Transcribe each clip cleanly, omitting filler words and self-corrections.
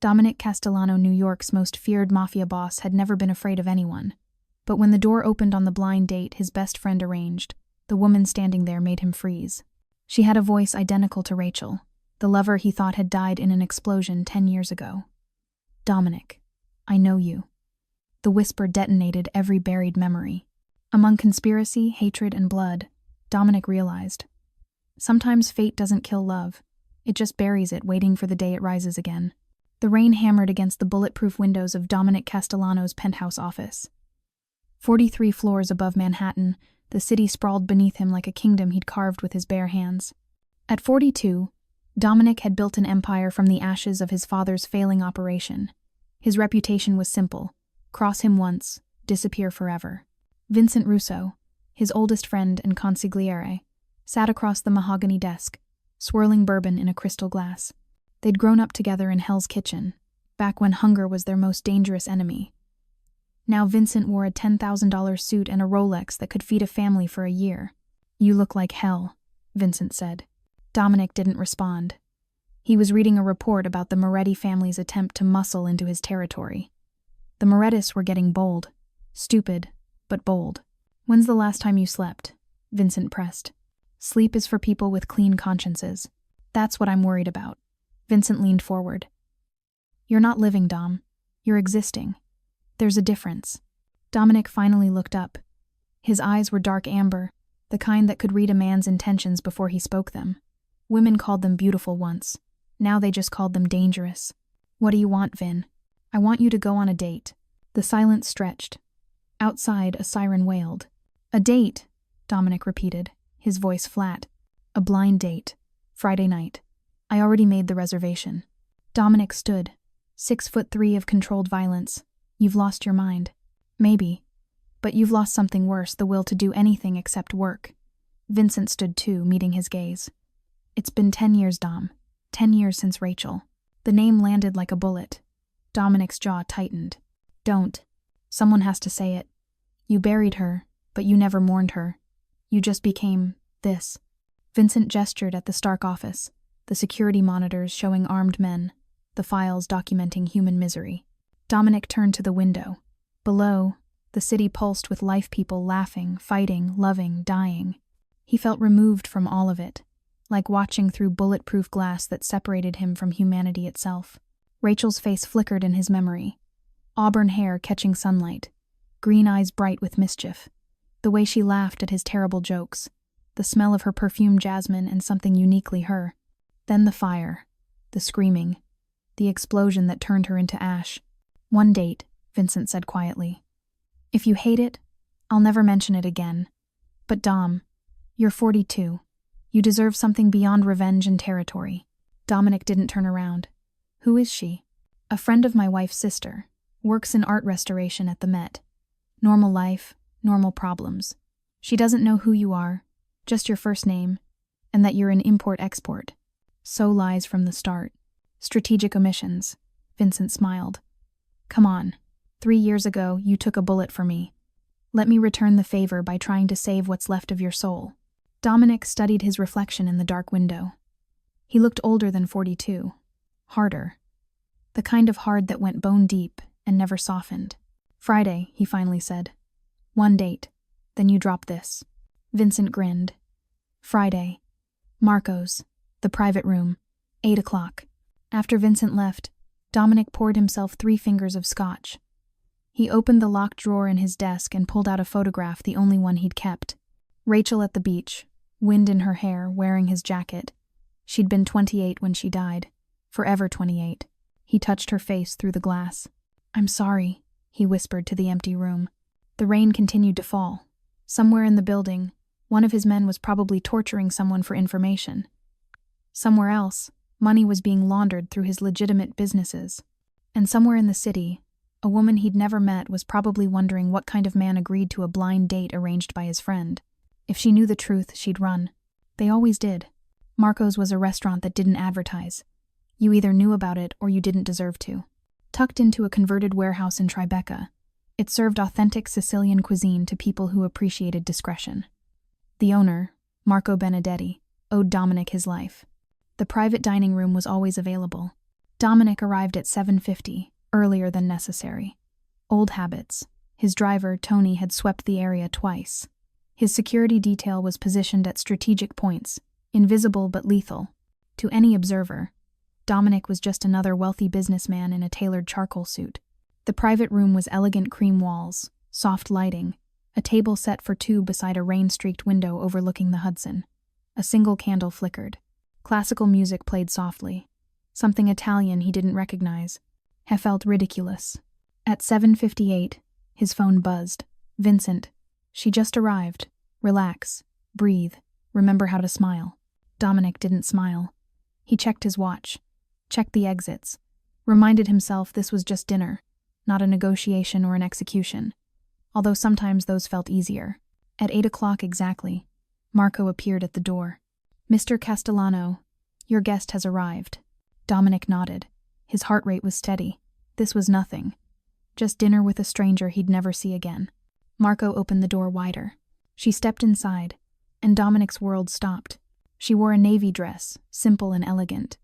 Dominic Castellano, New York's most feared mafia boss, had never been afraid of anyone. But when the door opened on the blind date his best friend arranged, the woman standing there made him freeze. She had a voice identical to Rachel, the lover he thought had died in an explosion 10 years ago. "Dominic, I know you." The whisper detonated every buried memory. Among conspiracy, hatred, and blood, Dominic realized, sometimes fate doesn't kill love, it just buries it, waiting for the day it rises again. The rain hammered against the bulletproof windows of Dominic Castellano's penthouse office. 43 floors above Manhattan, the city sprawled beneath him like a kingdom he'd carved with his bare hands. At 42, Dominic had built an empire from the ashes of his father's failing operation. His reputation was simple: cross him once, disappear forever. Vincent Russo, his oldest friend and consigliere, sat across the mahogany desk, swirling bourbon in a crystal glass. They'd grown up together in Hell's Kitchen, back when hunger was their most dangerous enemy. Now Vincent wore a $10,000 suit and a Rolex that could feed a family for a year. "You look like hell," Vincent said. Dominic didn't respond. He was reading a report about the Moretti family's attempt to muscle into his territory. The Morettis were getting bold. Stupid, but bold. "When's the last time you slept?" Vincent pressed. "Sleep is for people with clean consciences. That's what I'm worried about." Vincent leaned forward. "You're not living, Dom. You're existing. There's a difference." Dominic finally looked up. His eyes were dark amber, the kind that could read a man's intentions before he spoke them. Women called them beautiful once. Now they just called them dangerous. "What do you want, Vin?" "I want you to go on a date." The silence stretched. Outside, a siren wailed. "A date," Dominic repeated, his voice flat. "A blind date. Friday night. I already made the reservation." Dominic stood, 6'3" of controlled violence. "You've lost your mind." "Maybe. But you've lost something worse, the will to do anything except work." Vincent stood too, meeting his gaze. "It's been 10 years, Dom. 10 years since Rachel." The name landed like a bullet. Dominic's jaw tightened. "Don't. Someone has to say it. You buried her, but you never mourned her. You just became this." Vincent gestured at the Stark office, the security monitors showing armed men, the files documenting human misery. Dominic turned to the window. Below, the city pulsed with life, people laughing, fighting, loving, dying. He felt removed from all of it, like watching through bulletproof glass that separated him from humanity itself. Rachel's face flickered in his memory. Auburn hair catching sunlight, green eyes bright with mischief. The way she laughed at his terrible jokes, the smell of her perfumed jasmine and something uniquely her. Then the fire, the screaming, the explosion that turned her into ash. "One date," Vincent said quietly. "If you hate it, I'll never mention it again. But Dom, you're 42. You deserve something beyond revenge and territory." Dominic didn't turn around. "Who is she?" "A friend of my wife's sister. Works in art restoration at the Met. Normal life, normal problems. She doesn't know who you are, just your first name, and that you're an import-export. So lies from the start. Strategic omissions." Vincent smiled. "Come on. 3 years ago, you took a bullet for me. Let me return the favor by trying to save what's left of your soul." Dominic studied his reflection in the dark window. He looked older than 42. Harder. The kind of hard that went bone deep and never softened. "Friday," he finally said. "One date. Then you drop this." Vincent grinned. Friday. Marco's. The private room. 8 o'clock. After Vincent left, Dominic poured himself 3 fingers of scotch. He opened the locked drawer in his desk and pulled out a photograph, the only one he'd kept. Rachel at the beach, wind in her hair, wearing his jacket. She'd been 28 when she died. Forever 28. He touched her face through the glass. "I'm sorry," he whispered to the empty room. The rain continued to fall. Somewhere in the building, one of his men was probably torturing someone for information. Somewhere else, money was being laundered through his legitimate businesses. And somewhere in the city, a woman he'd never met was probably wondering what kind of man agreed to a blind date arranged by his friend. If she knew the truth, she'd run. They always did. Marco's was a restaurant that didn't advertise. You either knew about it or you didn't deserve to. Tucked into a converted warehouse in Tribeca, it served authentic Sicilian cuisine to people who appreciated discretion. The owner, Marco Benedetti, owed Dominic his life. The private dining room was always available. Dominic arrived at 7:50, earlier than necessary. Old habits. His driver, Tony, had swept the area twice. His security detail was positioned at strategic points, invisible but lethal. To any observer, Dominic was just another wealthy businessman in a tailored charcoal suit. The private room was elegant cream walls, soft lighting, a table set for two beside a rain-streaked window overlooking the Hudson. A single candle flickered. Classical music played softly. Something Italian he didn't recognize. He felt ridiculous. At 7:58, his phone buzzed. Vincent. She just arrived. Relax. Breathe. Remember how to smile. Dominic didn't smile. He checked his watch. Checked the exits. Reminded himself this was just dinner, not a negotiation or an execution. Although sometimes those felt easier. At 8 o'clock exactly, Marco appeared at the door. Mr. Castellano, your guest has arrived. Dominic nodded. His heart rate was steady. This was nothing. Just dinner with a stranger he'd never see again. Marco opened the door wider. She stepped inside, and Dominic's world stopped. She wore a navy dress, simple and elegant.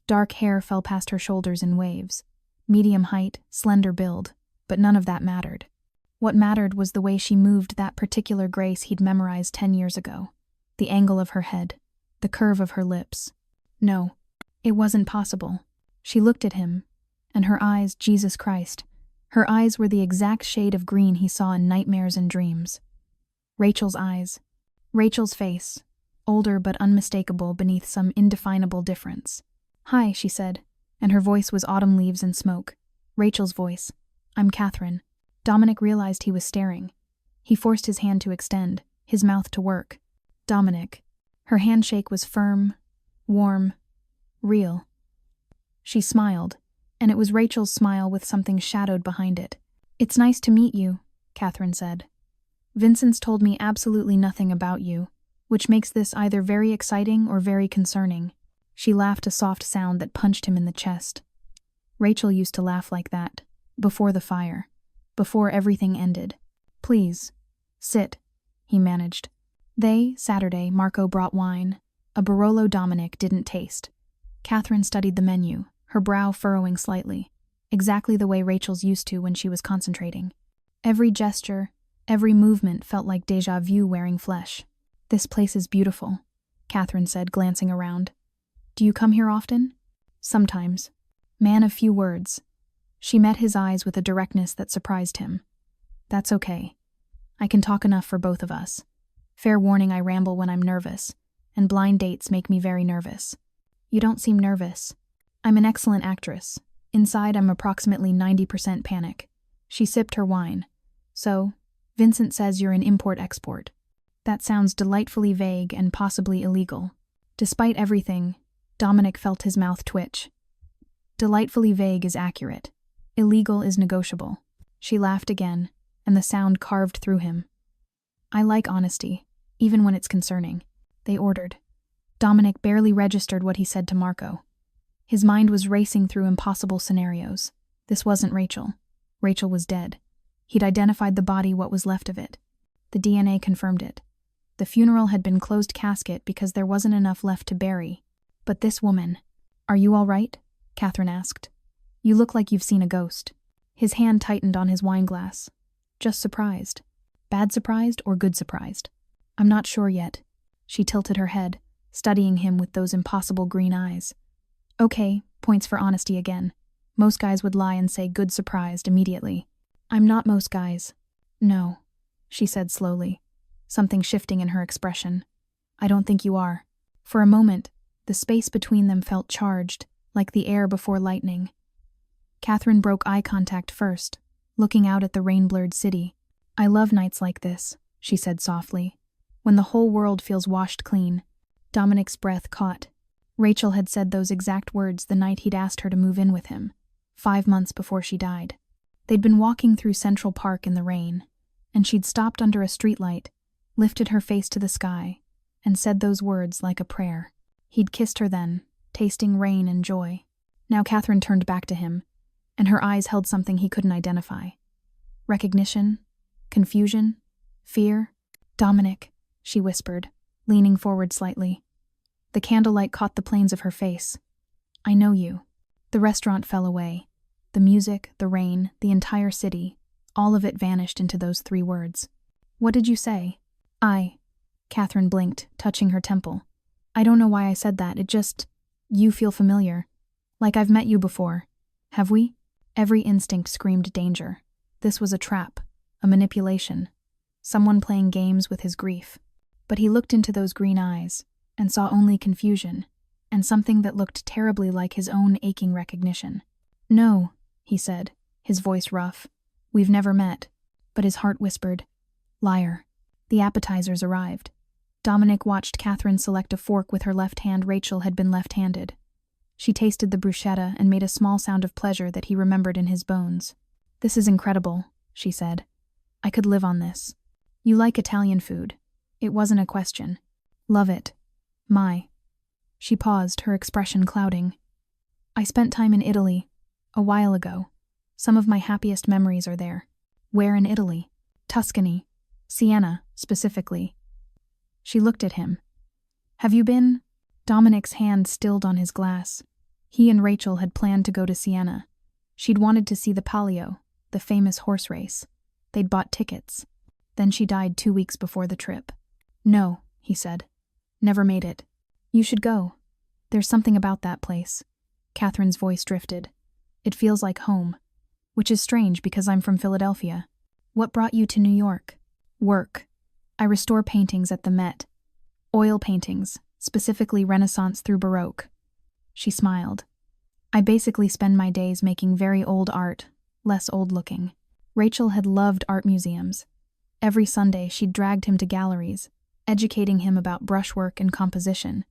Dark hair fell past her shoulders in waves. Medium height, slender build, but none of that mattered. What mattered was the way she moved, that particular grace he'd memorized 10 years ago. The angle of her head, the curve of her lips. No, it wasn't possible. She looked at him, and her eyes, Jesus Christ, her eyes were the exact shade of green he saw in nightmares and dreams. Rachel's eyes. Rachel's face, older but unmistakable beneath some indefinable difference. Hi, she said, and her voice was autumn leaves and smoke. Rachel's voice. I'm Catherine. Dominic realized he was staring. He forced his hand to extend, his mouth to work. Dominic. Her handshake was firm, warm, real. She smiled, and it was Rachel's smile with something shadowed behind it. It's nice to meet you, Catherine said. Vincent's told me absolutely nothing about you, which makes this either very exciting or very concerning. She laughed a soft sound that punched him in the chest. Rachel used to laugh like that, before the fire, before everything ended. Please, sit, he managed. Saturday, Marco brought wine. A Barolo Dominic didn't taste. Catherine studied the menu, her brow furrowing slightly, exactly the way Rachel's used to when she was concentrating. Every gesture, every movement felt like déjà vu wearing flesh. This place is beautiful, Catherine said, glancing around. Do you come here often? Sometimes. Man of few words. She met his eyes with a directness that surprised him. That's okay. I can talk enough for both of us. Fair warning, I ramble when I'm nervous, and blind dates make me very nervous. You don't seem nervous. I'm an excellent actress. Inside, I'm approximately 90% panic. She sipped her wine. So, Vincent says you're an import-export. That sounds delightfully vague and possibly illegal. Despite everything, Dominic felt his mouth twitch. Delightfully vague is accurate. Illegal is negotiable. She laughed again, and the sound carved through him. I like honesty, even when it's concerning. They ordered. Dominic barely registered what he said to Marco. His mind was racing through impossible scenarios. This wasn't Rachel. Rachel was dead. He'd identified the body, what was left of it. The DNA confirmed it. The funeral had been closed casket because there wasn't enough left to bury. But this woman... Are you all right? Catherine asked. You look like you've seen a ghost. His hand tightened on his wineglass. Just surprised. Bad surprised or good surprised? I'm not sure yet. She tilted her head, studying him with those impossible green eyes. Okay, points for honesty again. Most guys would lie and say good surprised immediately. I'm not most guys. No, she said slowly, something shifting in her expression. I don't think you are. For a moment, the space between them felt charged, like the air before lightning. Catherine broke eye contact first, looking out at the rain-blurred city. I love nights like this, she said softly, when the whole world feels washed clean. Dominic's breath caught. Rachel had said those exact words the night he'd asked her to move in with him, 5 months before she died. They'd been walking through Central Park in the rain, and she'd stopped under a streetlight, lifted her face to the sky, and said those words like a prayer. He'd kissed her then, tasting rain and joy. Now Catherine turned back to him, and her eyes held something he couldn't identify. Recognition? Confusion? Fear? Dominic, she whispered, leaning forward slightly. The candlelight caught the planes of her face. I know you. The restaurant fell away. The music, the rain, the entire city, all of it vanished into those 3 words. What did you say? Catherine blinked, touching her temple. I don't know why I said that, you feel familiar. Like I've met you before. Have we? Every instinct screamed danger. This was a trap, a manipulation. Someone playing games with his grief. But he looked into those green eyes, and saw only confusion, and something that looked terribly like his own aching recognition. No, he said, his voice rough. We've never met. But his heart whispered, liar. The appetizers arrived. Dominic watched Catherine select a fork with her left hand. Rachel had been left-handed. She tasted the bruschetta and made a small sound of pleasure that he remembered in his bones. This is incredible, she said. I could live on this. You like Italian food. It wasn't a question. Love it. She paused, her expression clouding. I spent time in Italy, a while ago. Some of my happiest memories are there. Where in Italy? Tuscany. Siena, specifically. She looked at him. Have you been? Dominic's hand stilled on his glass. He and Rachel had planned to go to Siena. She'd wanted to see the Palio, the famous horse race. They'd bought tickets. Then she died 2 weeks before the trip. No, he said. Never made it. You should go. There's something about that place. Catherine's voice drifted. It feels like home. Which is strange because I'm from Philadelphia. What brought you to New York? Work. I restore paintings at the Met. Oil paintings, specifically Renaissance through Baroque. She smiled. I basically spend my days making very old art, less old-looking. Rachel had loved art museums. Every Sunday she'd dragged him to galleries, educating him about brushwork and composition.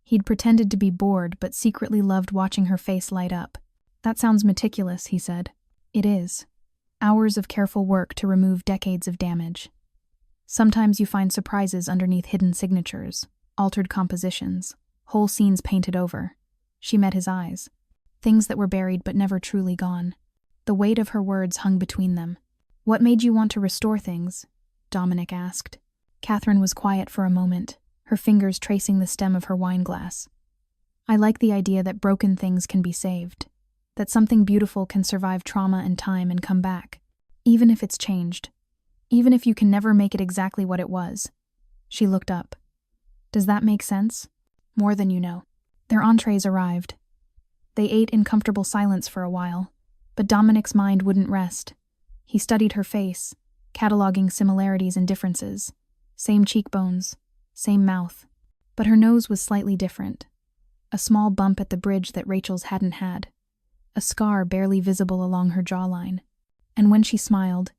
He'd pretended to be bored but secretly loved watching her face light up. That sounds meticulous, he said. It is. Hours of careful work to remove decades of damage. Sometimes you find surprises underneath hidden signatures, altered compositions, whole scenes painted over. She met his eyes. Things that were buried but never truly gone. The weight of her words hung between them. What made you want to restore things? Dominic asked. Catherine was quiet for a moment, her fingers tracing the stem of her wine glass. I like the idea that broken things can be saved, that something beautiful can survive trauma and time and come back, even if it's changed, even if you can never make it exactly what it was. She looked up. Does that make sense? More than you know. Their entrees arrived. They ate in comfortable silence for a while, but Dominic's mind wouldn't rest. He studied her face, cataloging similarities and differences. Same cheekbones, same mouth. But her nose was slightly different. A small bump at the bridge that Rachel's hadn't had. A scar barely visible along her jawline. And when she smiled,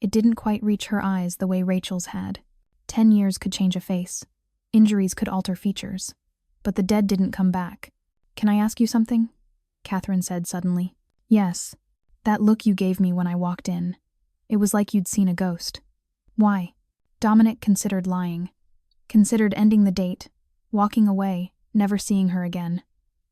it didn't quite reach her eyes the way Rachel's had. 10 years could change a face. Injuries could alter features. But the dead didn't come back. Can I ask you something? Catherine said suddenly. Yes. That look you gave me when I walked in. It was like you'd seen a ghost. Why? Dominic considered lying. Considered ending the date, walking away, never seeing her again.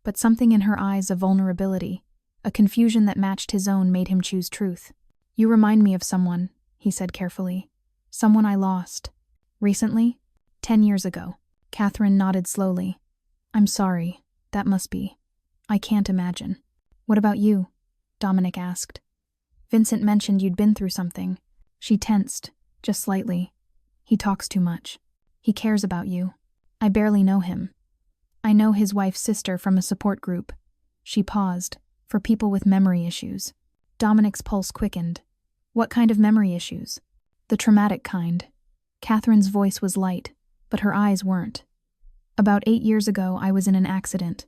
But something in her eyes, a vulnerability, a confusion that matched his own, made him choose truth. You remind me of someone, he said carefully. Someone I lost. Recently? 10 years ago. Catherine nodded slowly. I'm sorry. That must be. I can't imagine. What about you? Dominic asked. Vincent mentioned you'd been through something. She tensed, just slightly. He talks too much. He cares about you. I barely know him. I know his wife's sister from a support group. She paused, for people with memory issues. Dominic's pulse quickened. What kind of memory issues? The traumatic kind. Catherine's voice was light, but her eyes weren't. About 8 years ago, I was in an accident.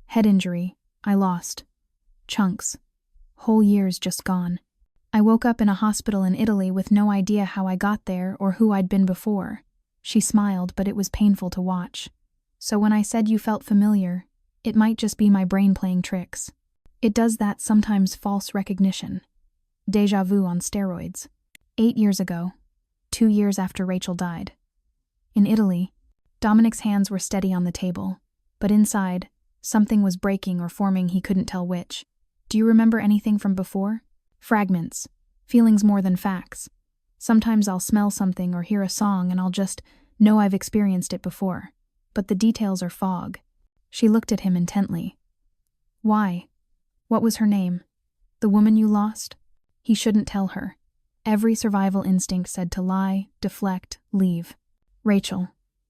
Head injury. I lost. Chunks. Whole years just gone. I woke up in a hospital in Italy with no idea how I got there or who I'd been before. She smiled, but it was painful to watch. So when I said you felt familiar, it might just be my brain playing tricks. It does that sometimes, false recognition. Déjà vu on steroids. 8 years ago, 2 years after Rachel died. In Italy, Dominic's hands were steady on the table, but inside, something was breaking or forming, he couldn't tell which. Do you remember anything from before? Fragments. Feelings more than facts. Sometimes I'll smell something or hear a song and I'll just know I've experienced it before. But the details are fog. She looked at him intently. Why? What was her name? The woman you lost? He shouldn't tell her. Every survival instinct said to lie, deflect, leave. Rachel,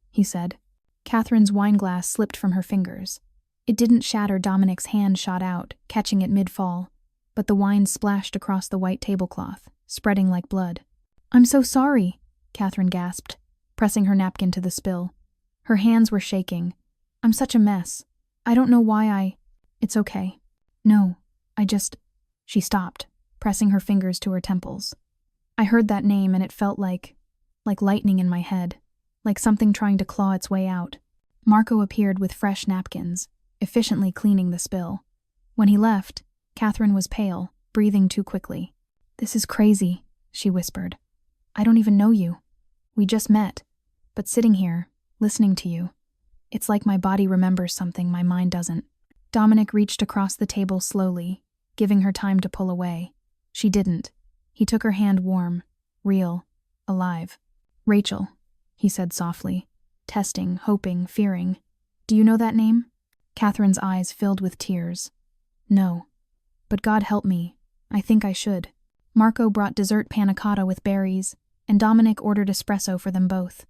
he said. Catherine's wineglass slipped from her fingers. It didn't shatter. Dominic's hand shot out, catching it mid-fall, but the wine splashed across the white tablecloth, spreading like blood. I'm so sorry, Catherine gasped, pressing her napkin to the spill. Her hands were shaking. I'm such a mess. I don't know why It's okay. No, She stopped, pressing her fingers to her temples. I heard that name and it felt like lightning in my head, like something trying to claw its way out. Marco appeared with fresh napkins, efficiently cleaning the spill. When he left, Catherine was pale, breathing too quickly. This is crazy, she whispered. I don't even know you. We just met, but sitting here, listening to you, it's like my body remembers something my mind doesn't. Dominic reached across the table slowly, giving her time to pull away. She didn't. He took her hand warm, real, alive. Rachel, he said softly, testing, hoping, fearing. Do you know that name? Catherine's eyes filled with tears. No. But God help me. I think I should. Marco brought dessert panna cotta with berries, and Dominic ordered espresso for them both.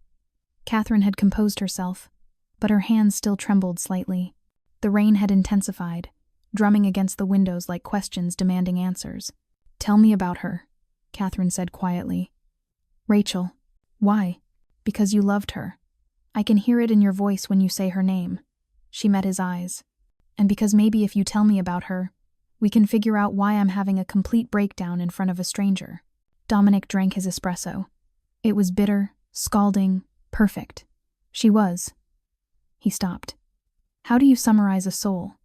Catherine had composed herself, but her hands still trembled slightly. The rain had intensified, drumming against the windows like questions demanding answers. Tell me about her, Catherine said quietly. Rachel. Why? Because you loved her. I can hear it in your voice when you say her name. She met his eyes. And because maybe if you tell me about her, we can figure out why I'm having a complete breakdown in front of a stranger. Dominic drank his espresso. It was bitter, scalding, perfect. She was. He stopped. How do you summarize a soul?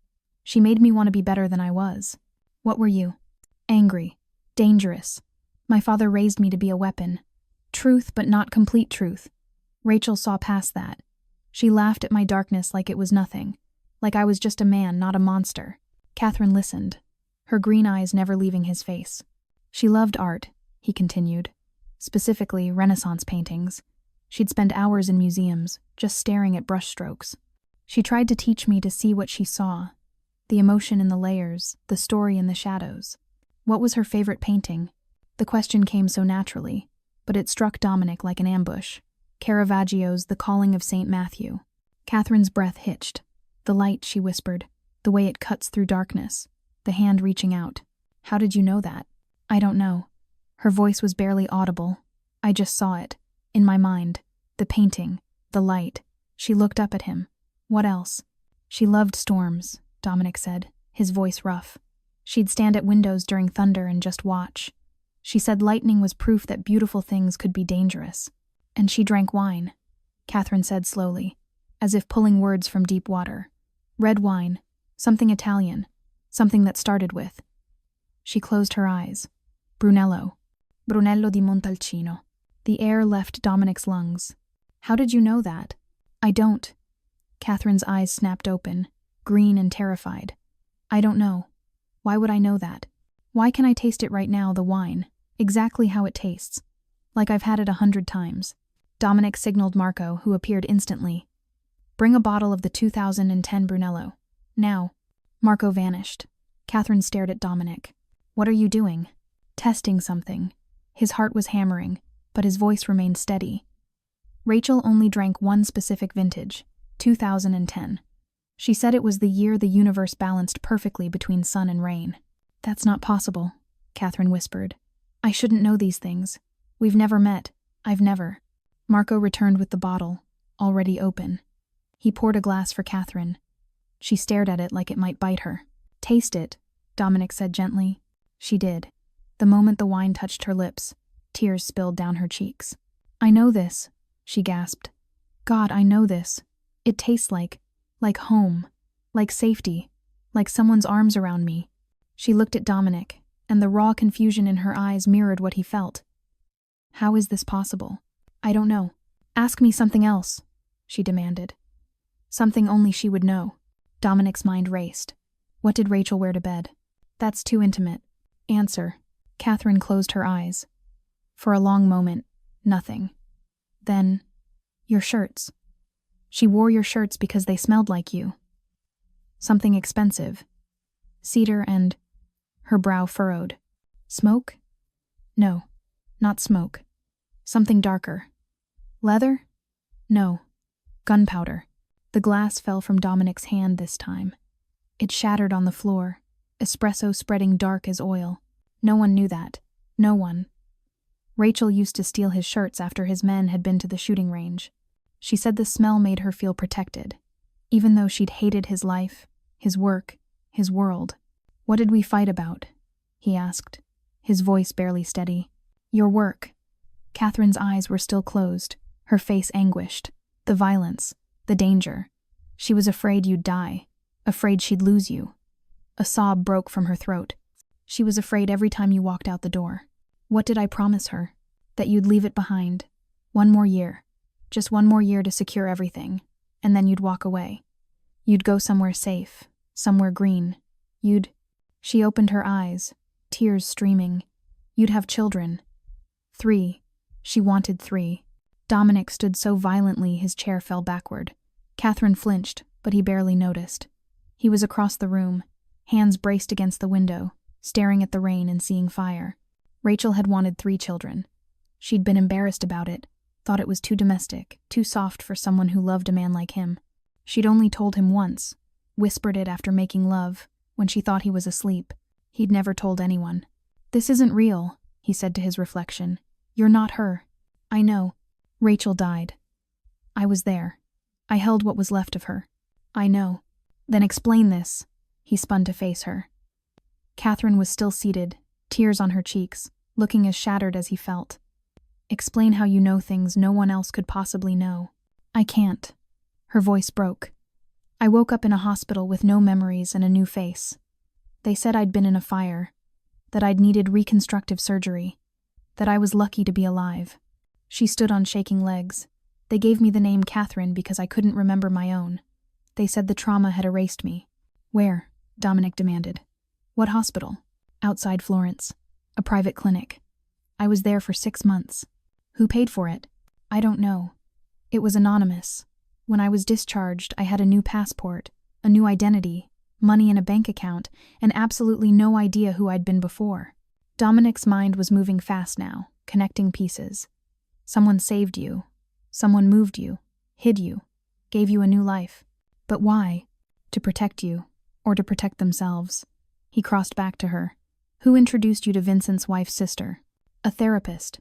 She made me want to be better than I was. What were you? Angry. Dangerous. My father raised me to be a weapon. Truth, but not complete truth. Rachel saw past that. She laughed at my darkness like it was nothing. Like I was just a man, not a monster. Catherine listened, her green eyes never leaving his face. She loved art, he continued. Specifically, Renaissance paintings. She'd spend hours in museums, just staring at brushstrokes. She tried to teach me to see what she saw. The emotion in the layers, the story in the shadows. What was her favorite painting? The question came so naturally, but it struck Dominic like an ambush. Caravaggio's The Calling of St. Matthew. Catherine's breath hitched. The light, she whispered, the way it cuts through darkness, the hand reaching out. How did you know that? I don't know. Her voice was barely audible. I just saw it. In my mind. The painting. The light. She looked up at him. What else? She loved storms, Dominic said, his voice rough. She'd stand at windows during thunder and just watch. She said lightning was proof that beautiful things could be dangerous. And she drank wine, Catherine said slowly, as if pulling words from deep water. Red wine, something Italian, something that started with. She closed her eyes. Brunello di Montalcino. The air left Dominic's lungs. How did you know that? I don't. Catherine's eyes snapped open, green and terrified. I don't know. Why would I know that? Why can I taste it right now, the wine, exactly how it tastes? Like I've had it 100 times. Dominic signaled Marco, who appeared instantly. Bring a bottle of the 2010 Brunello. Now. Marco vanished. Catherine stared at Dominic. What are you doing? Testing something. His heart was hammering, but his voice remained steady. Rachel only drank one specific vintage, 2010. She said it was the year the universe balanced perfectly between sun and rain. That's not possible, Catherine whispered. I shouldn't know these things. We've never met. I've never. Marco returned with the bottle, already open. He poured a glass for Catherine. She stared at it like it might bite her. Taste it, Dominic said gently. She did. The moment the wine touched her lips, tears spilled down her cheeks. I know this, she gasped. God, I know this. It tastes like home, like safety, like someone's arms around me. She looked at Dominic, and the raw confusion in her eyes mirrored what he felt. How is this possible? I don't know. Ask me something else, she demanded. Something only she would know. Dominic's mind raced. What did Rachel wear to bed? That's too intimate. Answer. Catherine closed her eyes. For a long moment, nothing. Then, your shirts. She wore your shirts because they smelled like you. Something expensive. Cedar and... Her brow furrowed. Smoke? No, not smoke. Something darker. Leather? No. Gunpowder. The glass fell from Dominic's hand this time. It shattered on the floor, espresso spreading dark as oil. No one knew that. No one. Rachel used to steal his shirts after his men had been to the shooting range. She said the smell made her feel protected, even though she'd hated his life, his work, his world. What did we fight about? He asked, his voice barely steady. Your work. Catherine's eyes were still closed, her face anguished. The violence, the danger. She was afraid you'd die, afraid she'd lose you. A sob broke from her throat. She was afraid every time you walked out the door. What did I promise her? That you'd leave it behind. 1 more year. Just 1 more year to secure everything, and then you'd walk away. You'd go somewhere safe, somewhere green. She opened her eyes, tears streaming. You'd have children. 3. She wanted 3. Dominic stood so violently his chair fell backward. Catherine flinched, but he barely noticed. He was across the room, hands braced against the window, staring at the rain and seeing fire. Rachel had wanted 3 children. She'd been embarrassed about it, thought it was too domestic, too soft for someone who loved a man like him. She'd only told him once, whispered it after making love, when she thought he was asleep. He'd never told anyone. This isn't real, he said to his reflection. You're not her. I know. Rachel died. I was there. I held what was left of her. I know. Then explain this. He spun to face her. Catherine was still seated, tears on her cheeks, looking as shattered as he felt. Explain how you know things no one else could possibly know. I can't. Her voice broke. I woke up in a hospital with no memories and a new face. They said I'd been in a fire, that I'd needed reconstructive surgery, that I was lucky to be alive. She stood on shaking legs. They gave me the name Catherine because I couldn't remember my own. They said the trauma had erased me. Where? Dominic demanded. What hospital? Outside Florence. A private clinic. I was there for 6 months. Who paid for it? I don't know. It was anonymous. When I was discharged, I had a new passport, a new identity, money in a bank account, and absolutely no idea who I'd been before. Dominic's mind was moving fast now, connecting pieces. Someone saved you. Someone moved you, hid you, gave you a new life. But why? To protect you, or to protect themselves. He crossed back to her. Who introduced you to Vincent's wife's sister? A therapist.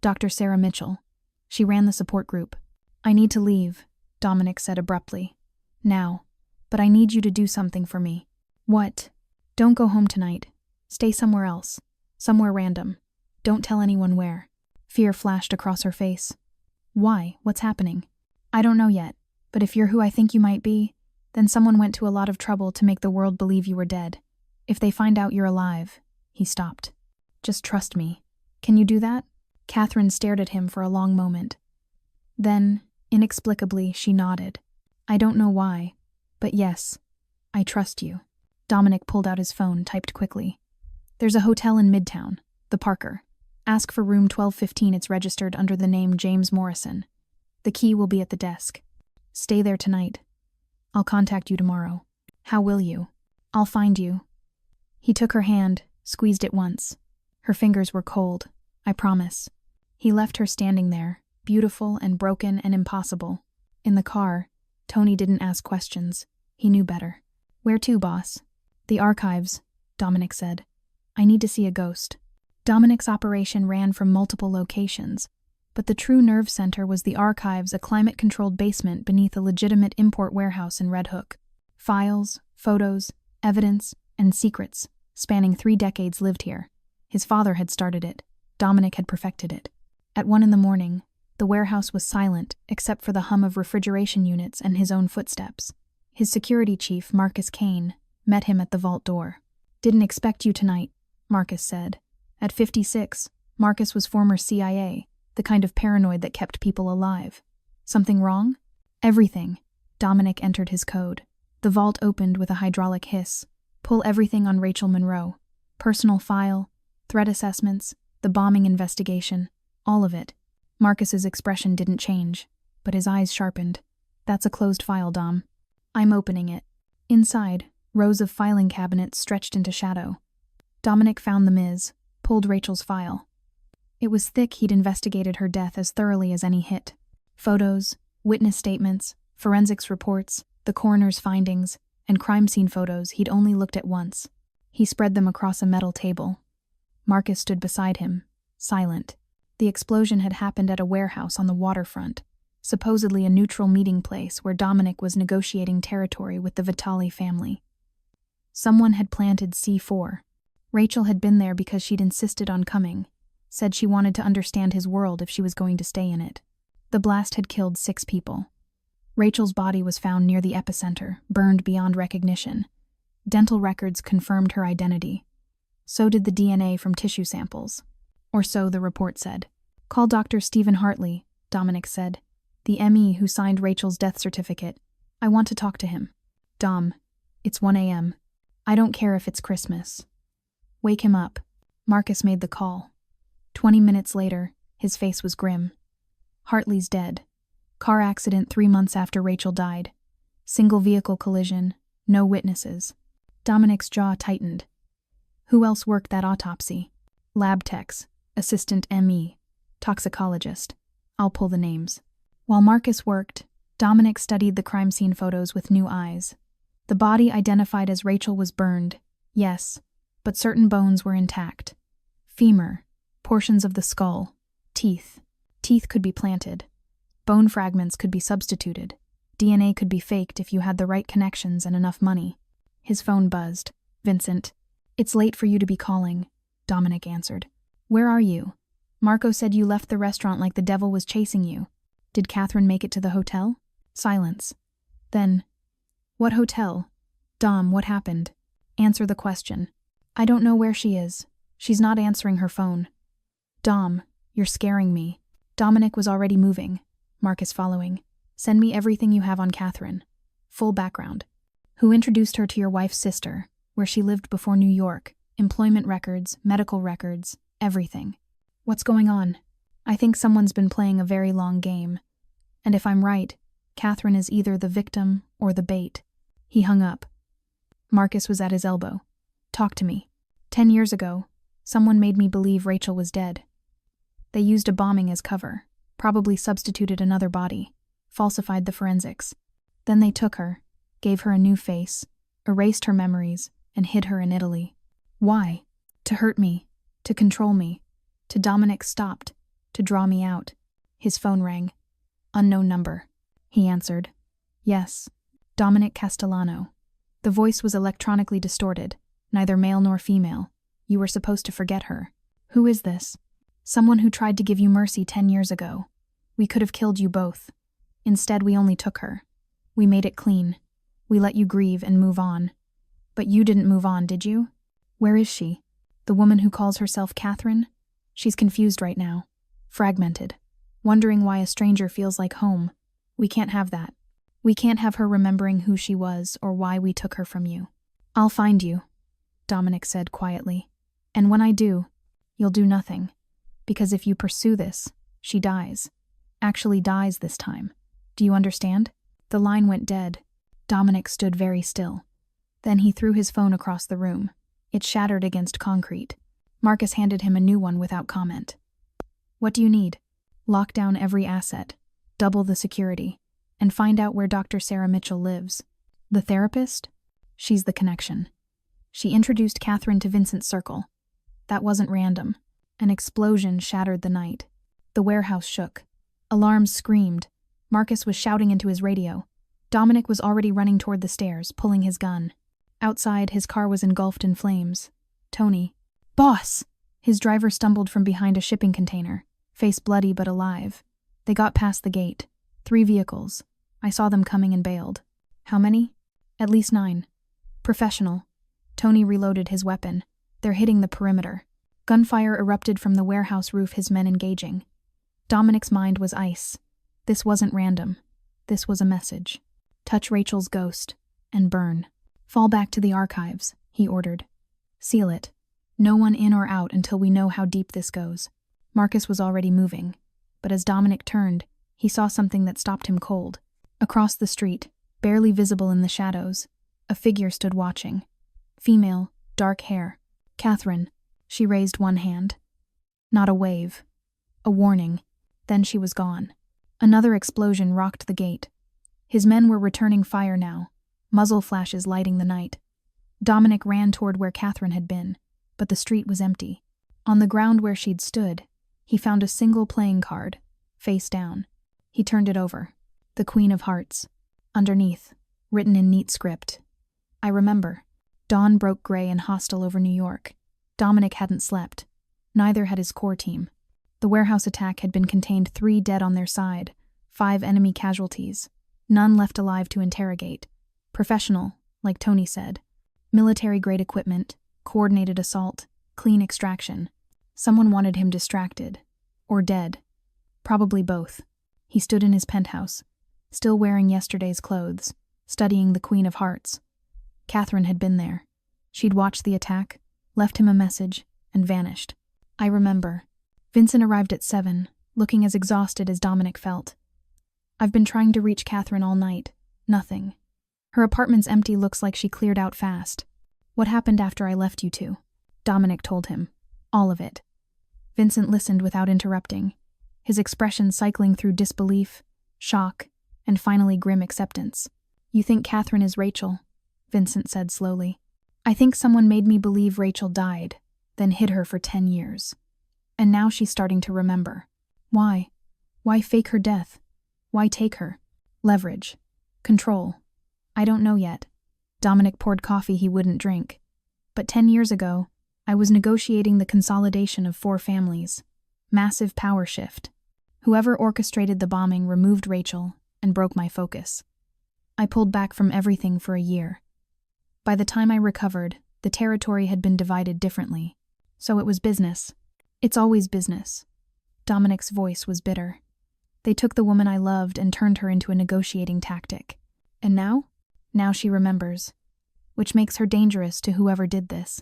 Dr. Sarah Mitchell. She ran the support group. I need to leave, Dominic said abruptly. Now. But I need you to do something for me. What? Don't go home tonight. Stay somewhere else. Somewhere random. Don't tell anyone where. Fear flashed across her face. Why? What's happening? I don't know yet, but if you're who I think you might be, then someone went to a lot of trouble to make the world believe you were dead. If they find out you're alive... He stopped. Just trust me. Can you do that? Catherine stared at him for a long moment. Then, inexplicably, she nodded. I don't know why, but yes, I trust you. Dominic pulled out his phone, typed quickly. There's a hotel in Midtown, the Parker. Ask for room 1215. It's registered under the name James Morrison. The key will be at the desk. Stay there tonight. I'll contact you tomorrow. How will you? I'll find you. He took her hand, squeezed it once. Her fingers were cold, I promise. He left her standing there, beautiful and broken and impossible. In the car, Tony didn't ask questions. He knew better. Where to, boss? The archives, Dominic said. I need to see a ghost. Dominic's operation ran from multiple locations, but the true nerve center was the archives, a climate-controlled basement beneath a legitimate import warehouse in Red Hook. Files, photos, evidence, and secrets, spanning 3 decades lived here. His father had started it. Dominic had perfected it. At 1 a.m, the warehouse was silent except for the hum of refrigeration units and his own footsteps. His security chief, Marcus Kane, met him at the vault door. Didn't expect you tonight, Marcus said. At 56, Marcus was former CIA, the kind of paranoid that kept people alive. Something wrong? Everything. Dominic entered his code. The vault opened with a hydraulic hiss. Pull everything on Rachel Monroe. Personal file, threat assessments, the bombing investigation, all of it. Marcus's expression didn't change, but his eyes sharpened. That's a closed file, Dom. I'm opening it. Inside, Rows of filing cabinets stretched into shadow. Dominic found the Ms., pulled Rachel's file. It was thick. He'd investigated her death as thoroughly as any hit. Photos, witness statements, forensics reports, the coroner's findings, and crime scene photos he'd only looked at once. He spread them across a metal table. Marcus stood beside him, silent. The explosion had happened at a warehouse on the waterfront, supposedly a neutral meeting place where Dominic was negotiating territory with the Vitali family. Someone had planted C4. Rachel had been there because she'd insisted on coming, said she wanted to understand his world if she was going to stay in it. The blast had killed 6 people. Rachel's body was found near the epicenter, burned beyond recognition. Dental records confirmed her identity. So did the DNA from tissue samples. Or so the report said. "Call Dr. Stephen Hartley," Dominic said. "The ME who signed Rachel's death certificate. I want to talk to him." "Dom, it's 1 a.m. I don't care if it's Christmas." "Wake him up." Marcus made the call. 20 minutes later, his face was grim. "Hartley's dead. Car accident 3 months after Rachel died. Single vehicle collision, no witnesses." Dominic's jaw tightened. "Who else worked that autopsy?" "Lab techs, assistant ME, toxicologist. I'll pull the names." While Marcus worked, Dominic studied the crime scene photos with new eyes. The body identified as Rachel was burned, yes, but certain bones were intact. Femur, portions of the skull, teeth. Teeth could be planted. Bone fragments could be substituted. DNA could be faked if you had the right connections and enough money. His phone buzzed. "Vincent, it's late for you to be calling," Dominic answered. "Where are you? Marco said you left the restaurant like the devil was chasing you. Did Catherine make it to the hotel?" Silence. Then, "What hotel? Dom, what happened? Answer the question." "I don't know where she is. She's not answering her phone." "Dom, you're scaring me." Dominic was already moving, Marcus following. "Send me everything you have on Catherine. Full background. Who introduced her to your wife's sister, where she lived before New York, employment records, medical records, everything. What's going on? I think someone's been playing a very long game. And if I'm right, Catherine is either the victim or the bait." He hung up. Marcus was at his elbow. "Talk to me. 10 years ago, someone made me believe Rachel was dead. They used a bombing as cover, probably substituted another body, falsified the forensics. Then they took her, gave her a new face, erased her memories, and hid her in Italy. Why? To hurt me, to control me, to Dominic stopped, to draw me out." His phone rang. "Unknown number." He answered. "Yes, Dominic Castellano." The voice was electronically distorted, neither male nor female. "You were supposed to forget her." "Who is this?" "Someone who tried to give you mercy 10 years ago. We could have killed you both. Instead, we only took her. We made it clean. We let you grieve and move on. But you didn't move on, did you? Where is she? The woman who calls herself Catherine? She's confused right now. Fragmented. Wondering why a stranger feels like home. We can't have that. We can't have her remembering who she was or why we took her from you." "I'll find you," Dominic said quietly. "And when I do, you'll do nothing. Because if you pursue this, she dies. Actually dies this time. Do you understand?" The line went dead. Dominic stood very still. Then he threw his phone across the room. It shattered against concrete. Marcus handed him a new one without comment. "What do you need?" "Lock down every asset, double the security, and find out where Dr. Sarah Mitchell lives." "The therapist?" "She's the connection. She introduced Catherine to Vincent's circle. That wasn't random. An explosion shattered the night. The warehouse shook. Alarms screamed. Marcus was shouting into his radio. Dominic was already running toward the stairs, pulling his gun. Outside, his car was engulfed in flames. Tony. "Boss!" His driver stumbled from behind a shipping container, face bloody but alive. They got past the gate. 3 vehicles. I saw them coming and bailed. "How many?" "At least 9. Professional." Tony reloaded his weapon. "They're hitting the perimeter." Gunfire erupted from the warehouse roof, his men engaging. Dominic's mind was ice. This wasn't random. This was a message. "Touch Rachel's ghost, and burn. Fall back to the archives," he ordered. "Seal it. No one in or out until we know how deep this goes." Marcus was already moving, but as Dominic turned, he saw something that stopped him cold. Across the street, barely visible in the shadows, A figure stood watching. Female, dark hair. Catherine. She raised one hand. Not a wave. A warning. Then she was gone. Another explosion rocked the gate. His men were returning fire now, muzzle flashes lighting the night. Dominic ran toward where Catherine had been, but the street was empty. On the ground where she'd stood, he found a single playing card, face down. He turned it over. The Queen of Hearts. Underneath, written in neat script. I remember. Dawn broke gray and hostile over New York. Dominic hadn't slept. Neither had his core team. The warehouse attack had been contained 3 dead on their side, 5 enemy casualties. None left alive to interrogate. Professional, like Tony said. Military-grade equipment, coordinated assault, clean extraction. Someone wanted him distracted. Or dead. Probably both. He stood in his penthouse, still wearing yesterday's clothes, studying the Queen of Hearts. Catherine had been there. She'd watched the attack, left him a message, and vanished. I remember. Vincent arrived at 7, looking as exhausted as Dominic felt. I've been trying to reach Catherine all night. Nothing. Her apartment's empty, looks like she cleared out fast. What happened after I left you two? Dominic told him. All of it. Vincent listened without interrupting, his expression cycling through disbelief, shock, and finally grim acceptance. You think Catherine is Rachel? Vincent said slowly. I think someone made me believe Rachel died, then hid her for 10 years. And now she's starting to remember. Why? Why fake her death? Why take her? Leverage. Control. I don't know yet. Dominic poured coffee he wouldn't drink. But 10 years ago, I was negotiating the consolidation of 4 families. Massive power shift. Whoever orchestrated the bombing removed Rachel and broke my focus. I pulled back from everything for a year. By the time I recovered, the territory had been divided differently. So it was business. It's always business. Dominic's voice was bitter. They took the woman I loved and turned her into a negotiating tactic. And now? Now she remembers. Which makes her dangerous to whoever did this.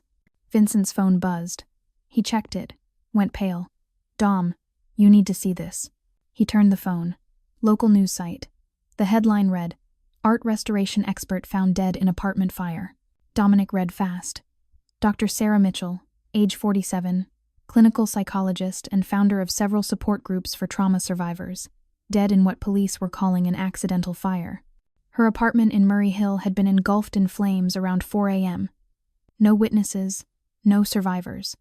Vincent's phone buzzed. He checked it, went pale. Dom, you need to see this. He turned the phone. Local news site. The headline read, Art restoration expert found dead in apartment fire. Dominic read fast. Dr. Sarah Mitchell, age 47, clinical psychologist and founder of several support groups for trauma survivors, dead in what police were calling an accidental fire. Her apartment in Murray Hill had been engulfed in flames around 4 a.m. No witnesses, no survivors.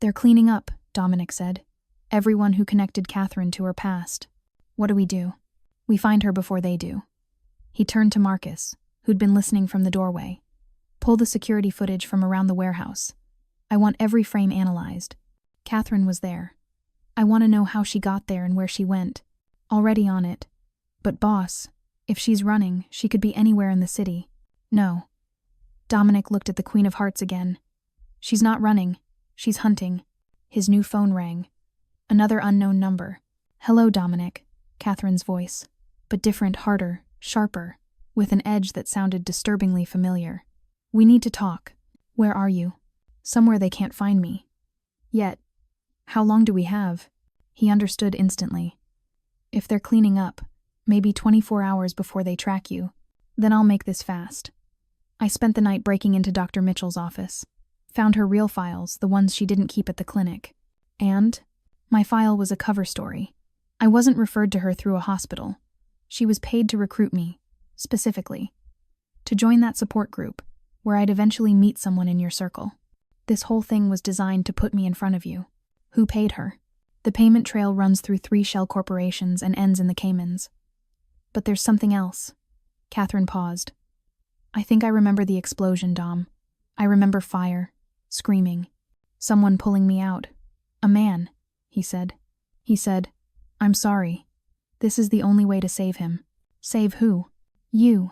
They're cleaning up, Dominic said. Everyone who connected Catherine to her past. What do? We find her before they do. He turned to Marcus, who'd been listening from the doorway. Pull the security footage from around the warehouse. I want every frame analyzed. Catherine was there. I want to know how she got there and where she went. Already on it. But boss, if she's running, she could be anywhere in the city. No. Dominic looked at the Queen of Hearts again. She's not running. She's hunting. His new phone rang. Another unknown number. Hello, Dominic. Catherine's voice. But different, harder, sharper, with an edge that sounded disturbingly familiar. We need to talk. Where are you? Somewhere they can't find me. Yet. How long do we have? He understood instantly. If they're cleaning up, maybe 24 hours before they track you, then I'll make this fast. I spent the night breaking into Dr. Mitchell's office. Found her real files, the ones she didn't keep at the clinic. And my file was a cover story. I wasn't referred to her through a hospital. She was paid to recruit me, specifically. To join that support group, where I'd eventually meet someone in your circle. This whole thing was designed to put me in front of you. Who paid her? The payment trail runs through 3 shell corporations and ends in the Caymans. But there's something else. Catherine paused. I think I remember the explosion, Dom. I remember fire, screaming. Someone pulling me out. A man, he said. He said, I'm sorry. This is the only way to save him. Save who? You.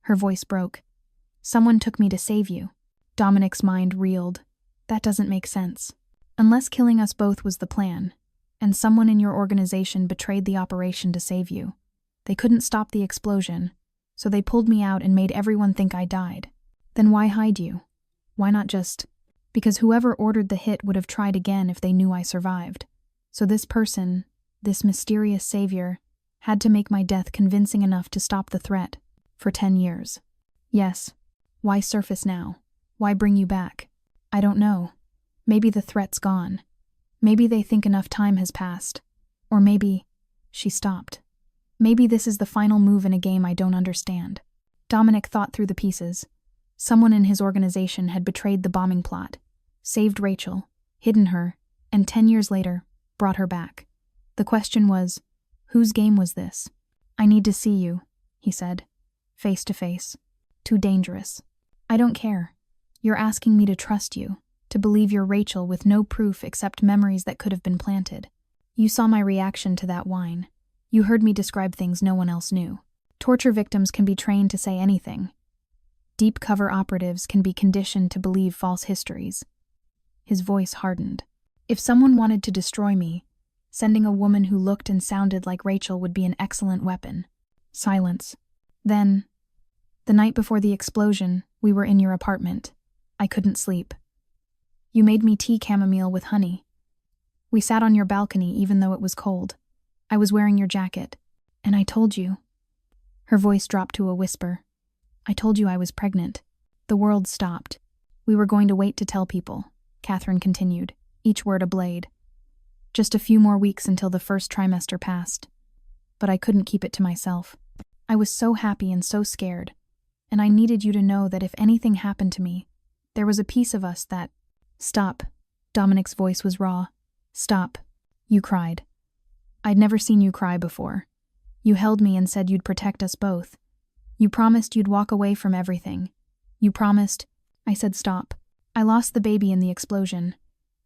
Her voice broke. Someone took me to save you. Dominic's mind reeled. That doesn't make sense. Unless killing us both was the plan, and someone in your organization betrayed the operation to save you. They couldn't stop the explosion, so they pulled me out and made everyone think I died. Then why hide you? Why not just... Because whoever ordered the hit would have tried again if they knew I survived. So this person, this mysterious savior, had to make my death convincing enough to stop the threat. For 10 years. Yes. Why surface now? Why bring you back? I don't know. Maybe the threat's gone. Maybe they think enough time has passed. Or maybe... She stopped. Maybe this is the final move in a game I don't understand. Dominic thought through the pieces. Someone in his organization had betrayed the bombing plot, saved Rachel, hidden her, and 10 years later, brought her back. The question was, whose game was this? I need to see you, he said, face to face. Too dangerous. I don't care. You're asking me to trust you, to believe you're Rachel with no proof except memories that could have been planted. You saw my reaction to that wine. You heard me describe things no one else knew. Torture victims can be trained to say anything. Deep cover operatives can be conditioned to believe false histories. His voice hardened. If someone wanted to destroy me, sending a woman who looked and sounded like Rachel would be an excellent weapon. Silence. Then, the night before the explosion, we were in your apartment. I couldn't sleep. You made me tea chamomile with honey. We sat on your balcony even though it was cold. I was wearing your jacket, and I told you. Her voice dropped to a whisper. I told you I was pregnant. The world stopped. We were going to wait to tell people, Catherine continued, each word a blade. Just a few more weeks until the first trimester passed. But I couldn't keep it to myself. I was so happy and so scared, and I needed you to know that if anything happened to me, there was a piece of us that... Stop. Dominic's voice was raw. Stop. You cried. I'd never seen you cry before. You held me and said you'd protect us both. You promised you'd walk away from everything. You promised... I said stop. I lost the baby in the explosion.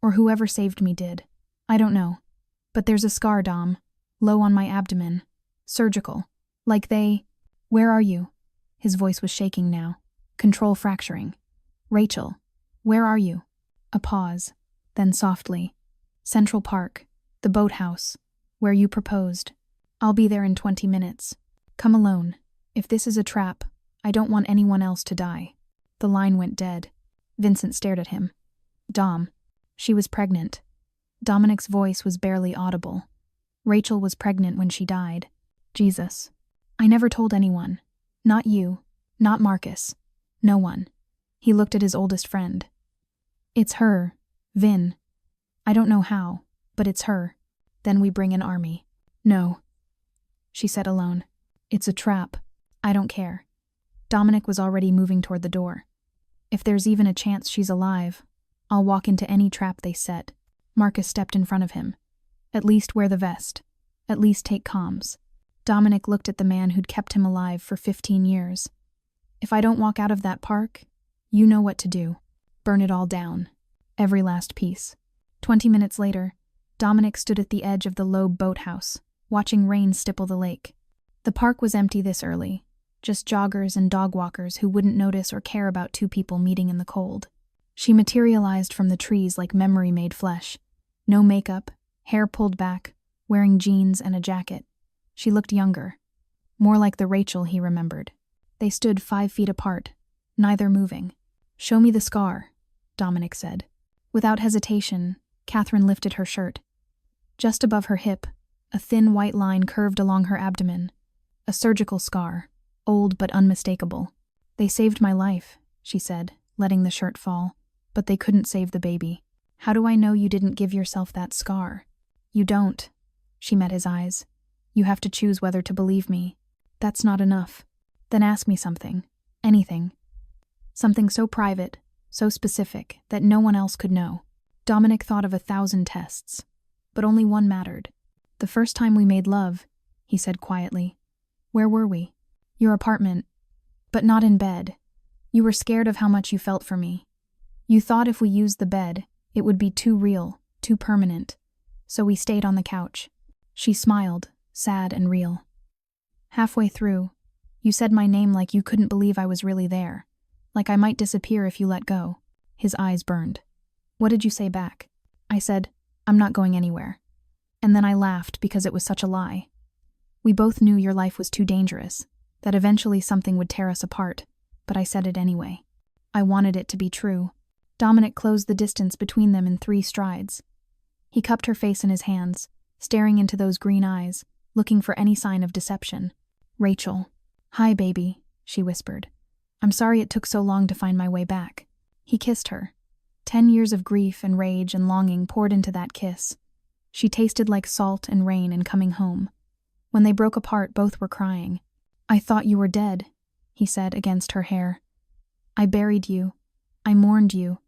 Or whoever saved me did. I don't know. But there's a scar, Dom. Low on my abdomen. Surgical. Like they... Where are you? His voice was shaking now. Control fracturing. Rachel. Where are you? A pause. Then softly. Central Park. The boathouse. Where you proposed. I'll be there in 20 minutes. Come alone. If this is a trap, I don't want anyone else to die. The line went dead. Vincent stared at him. Dom. She was pregnant. Dominic's voice was barely audible. Rachel was pregnant when she died. Jesus. I never told anyone. Not you. Not Marcus. No one. He looked at his oldest friend. It's her. Vin. I don't know how, but it's her. Then we bring an army. No. She said alone. It's a trap. I don't care. Dominic was already moving toward the door. If there's even a chance she's alive, I'll walk into any trap they set. Marcus stepped in front of him. At least wear the vest. At least take comms. Dominic looked at the man who'd kept him alive for 15 years. If I don't walk out of that park, you know what to do. Burn it all down. Every last piece. 20 minutes later, Dominic stood at the edge of the Loeb boathouse, watching rain stipple the lake. The park was empty this early, just joggers and dog walkers who wouldn't notice or care about two people meeting in the cold. She materialized from the trees like memory-made flesh. No makeup, hair pulled back, wearing jeans and a jacket. She looked younger, more like the Rachel he remembered. They stood 5 feet apart, neither moving. Show me the scar, Dominic said. Without hesitation, Catherine lifted her shirt. Just above her hip, a thin white line curved along her abdomen. A surgical scar, old but unmistakable. They saved my life, she said, letting the shirt fall. But they couldn't save the baby. How do I know you didn't give yourself that scar? You don't. She met his eyes. You have to choose whether to believe me. That's not enough. Then ask me something. Anything. Something so private, so specific, that no one else could know. Dominic thought of 1,000 tests. But only one mattered. The first time we made love, he said quietly. Where were we? Your apartment. But not in bed. You were scared of how much you felt for me. You thought if we used the bed, it would be too real, too permanent. So we stayed on the couch. She smiled, sad and real. Halfway through, you said my name like you couldn't believe I was really there, like I might disappear if you let go. His eyes burned. What did you say back? I said, I'm not going anywhere. And then I laughed because it was such a lie. We both knew your life was too dangerous, that eventually something would tear us apart, but I said it anyway. I wanted it to be true. Dominic closed the distance between them in 3 strides. He cupped her face in his hands, staring into those green eyes, looking for any sign of deception. Rachel. Hi, baby, she whispered. I'm sorry it took so long to find my way back." He kissed her. 10 years of grief and rage and longing poured into that kiss. She tasted like salt and rain in coming home. When they broke apart, both were crying. "I thought you were dead," he said against her hair. "I buried you. I mourned you.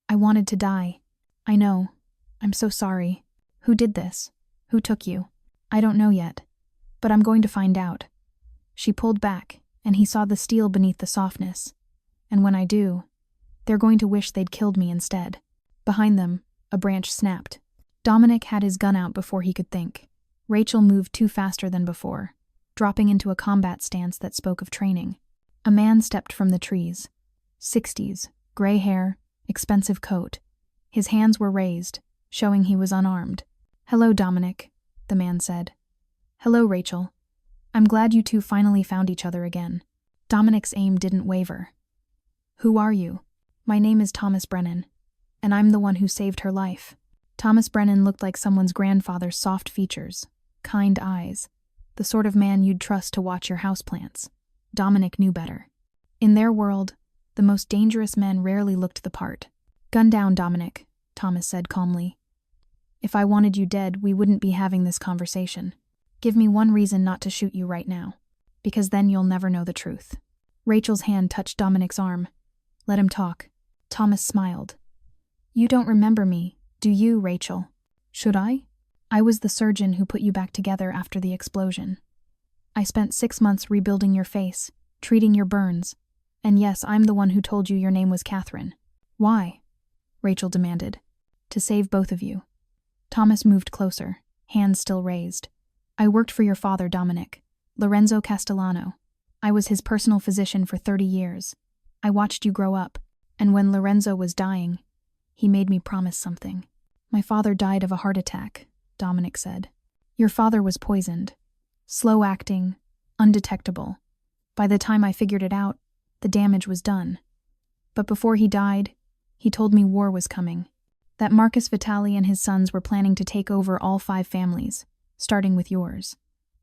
I wanted to die. I know. I'm so sorry. Who did this? Who took you? I don't know yet. But I'm going to find out." She pulled back, and he saw the steel beneath the softness. "And when I do, they're going to wish they'd killed me instead." Behind them, a branch snapped. Dominic had his gun out before he could think. Rachel moved too faster than before, dropping into a combat stance that spoke of training. A man stepped from the trees. 60s, gray hair, expensive coat. His hands were raised, showing he was unarmed. "Hello, Dominic," the man said. "Hello, Rachel. I'm glad you two finally found each other again." Dominic's aim didn't waver. "Who are you?" "My name is Thomas Brennan, and I'm the one who saved her life." Thomas Brennan looked like someone's grandfather's soft features, kind eyes, the sort of man you'd trust to watch your houseplants. Dominic knew better. In their world, the most dangerous men rarely looked the part. "Gun down, Dominic," Thomas said calmly. "If I wanted you dead, we wouldn't be having this conversation. Give me one reason not to shoot you right now, because then you'll never know the truth." Rachel's hand touched Dominic's arm. "Let him talk." Thomas smiled. "You don't remember me, do you, Rachel?" "Should I?" "I was the surgeon who put you back together after the explosion. I spent 6 months rebuilding your face, treating your burns, and yes, I'm the one who told you your name was Catherine." "Why?" Rachel demanded. "To save both of you." Thomas moved closer, hands still raised. "I worked for your father, Dominic, Lorenzo Castellano. I was his personal physician for 30 years. I watched you grow up, and when Lorenzo was dying, he made me promise something." "My father died of a heart attack," Dominic said. "Your father was poisoned. Slow-acting, undetectable. By the time I figured it out, the damage was done. But before he died, he told me war was coming. That Marcus Vitali and his sons were planning to take over all 5 families, starting with yours.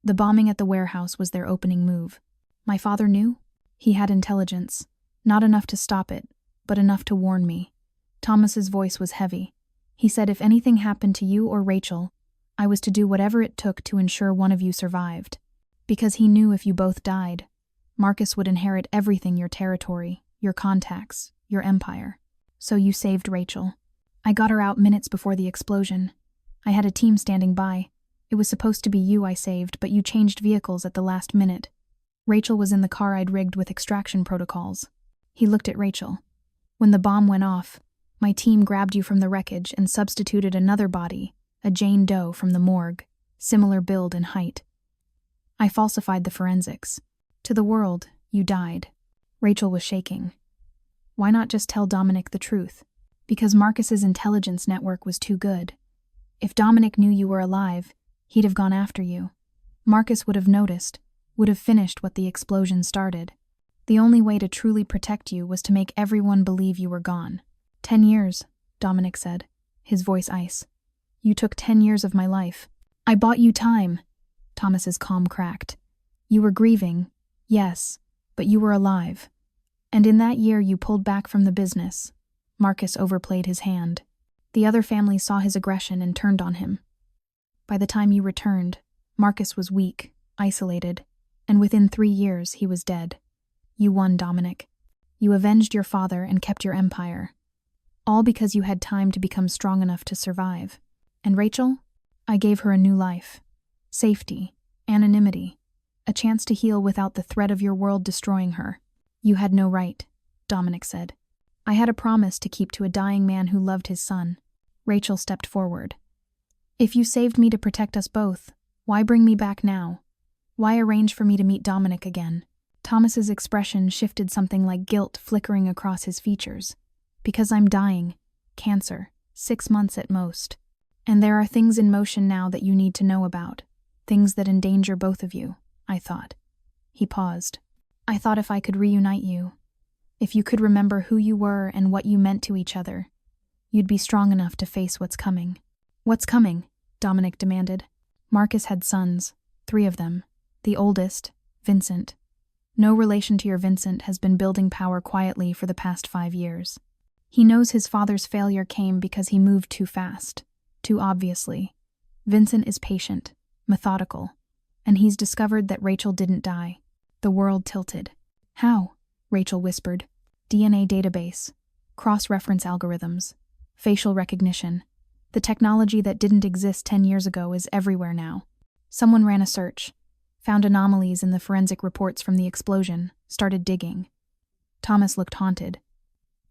The bombing at the warehouse was their opening move. My father knew? He had intelligence. Not enough to stop it, but enough to warn me." Thomas's voice was heavy. He said if anything happened to you or Rachel, I was to do whatever it took to ensure one of you survived. Because he knew if you both died, Marcus would inherit everything: your territory, your contacts, your empire. So you saved Rachel. I got her out minutes before the explosion. I had a team standing by. It was supposed to be you I saved, but you changed vehicles at the last minute. Rachel was in the car I'd rigged with extraction protocols." He looked at Rachel. "When the bomb went off, my team grabbed you from the wreckage and substituted another body, a Jane Doe from the morgue, similar build and height. I falsified the forensics. To the world, you died." Rachel was shaking. Why not just tell Dominic the truth? Because Marcus's intelligence network was too good. If Dominic knew you were alive, he'd have gone after you. Marcus would have noticed, would have finished what the explosion started. The only way to truly protect you was to make everyone believe you were gone. 10 years, Dominic said, his voice ice. "You took 10 years of my life. I bought you time." Thomas's calm cracked. "You were grieving, yes, but you were alive. And in that year you pulled back from the business." Marcus overplayed his hand. The other families saw his aggression and turned on him. By the time you returned, Marcus was weak, isolated, and within 3 years he was dead. You won, Dominic. You avenged your father and kept your empire. All because you had time to become strong enough to survive. And Rachel? I gave her a new life. Safety, anonymity, a chance to heal without the threat of your world destroying her. You had no right, Dominic said. I had a promise to keep to a dying man who loved his son. Rachel stepped forward. If you saved me to protect us both, why bring me back now? Why arrange for me to meet Dominic again? Thomas's expression shifted, something like guilt flickering across his features. Because I'm dying. Cancer. 6 months at most. And there are things in motion now that you need to know about. Things that endanger both of you, I thought. He paused. I thought if I could reunite you, if you could remember who you were and what you meant to each other, you'd be strong enough to face what's coming. What's coming? Dominic demanded. Marcus had sons, 3 of them. The oldest, Vincent. No relation to your Vincent has been building power quietly for the past 5 years. He knows his father's failure came because he moved too fast, too obviously. Vincent is patient, methodical, and he's discovered that Rachel didn't die. The world tilted. How? Rachel whispered. DNA database, cross-reference algorithms, facial recognition. The technology that didn't exist 10 years ago is everywhere now. Someone ran a search, found anomalies in the forensic reports from the explosion, started digging. Thomas looked haunted.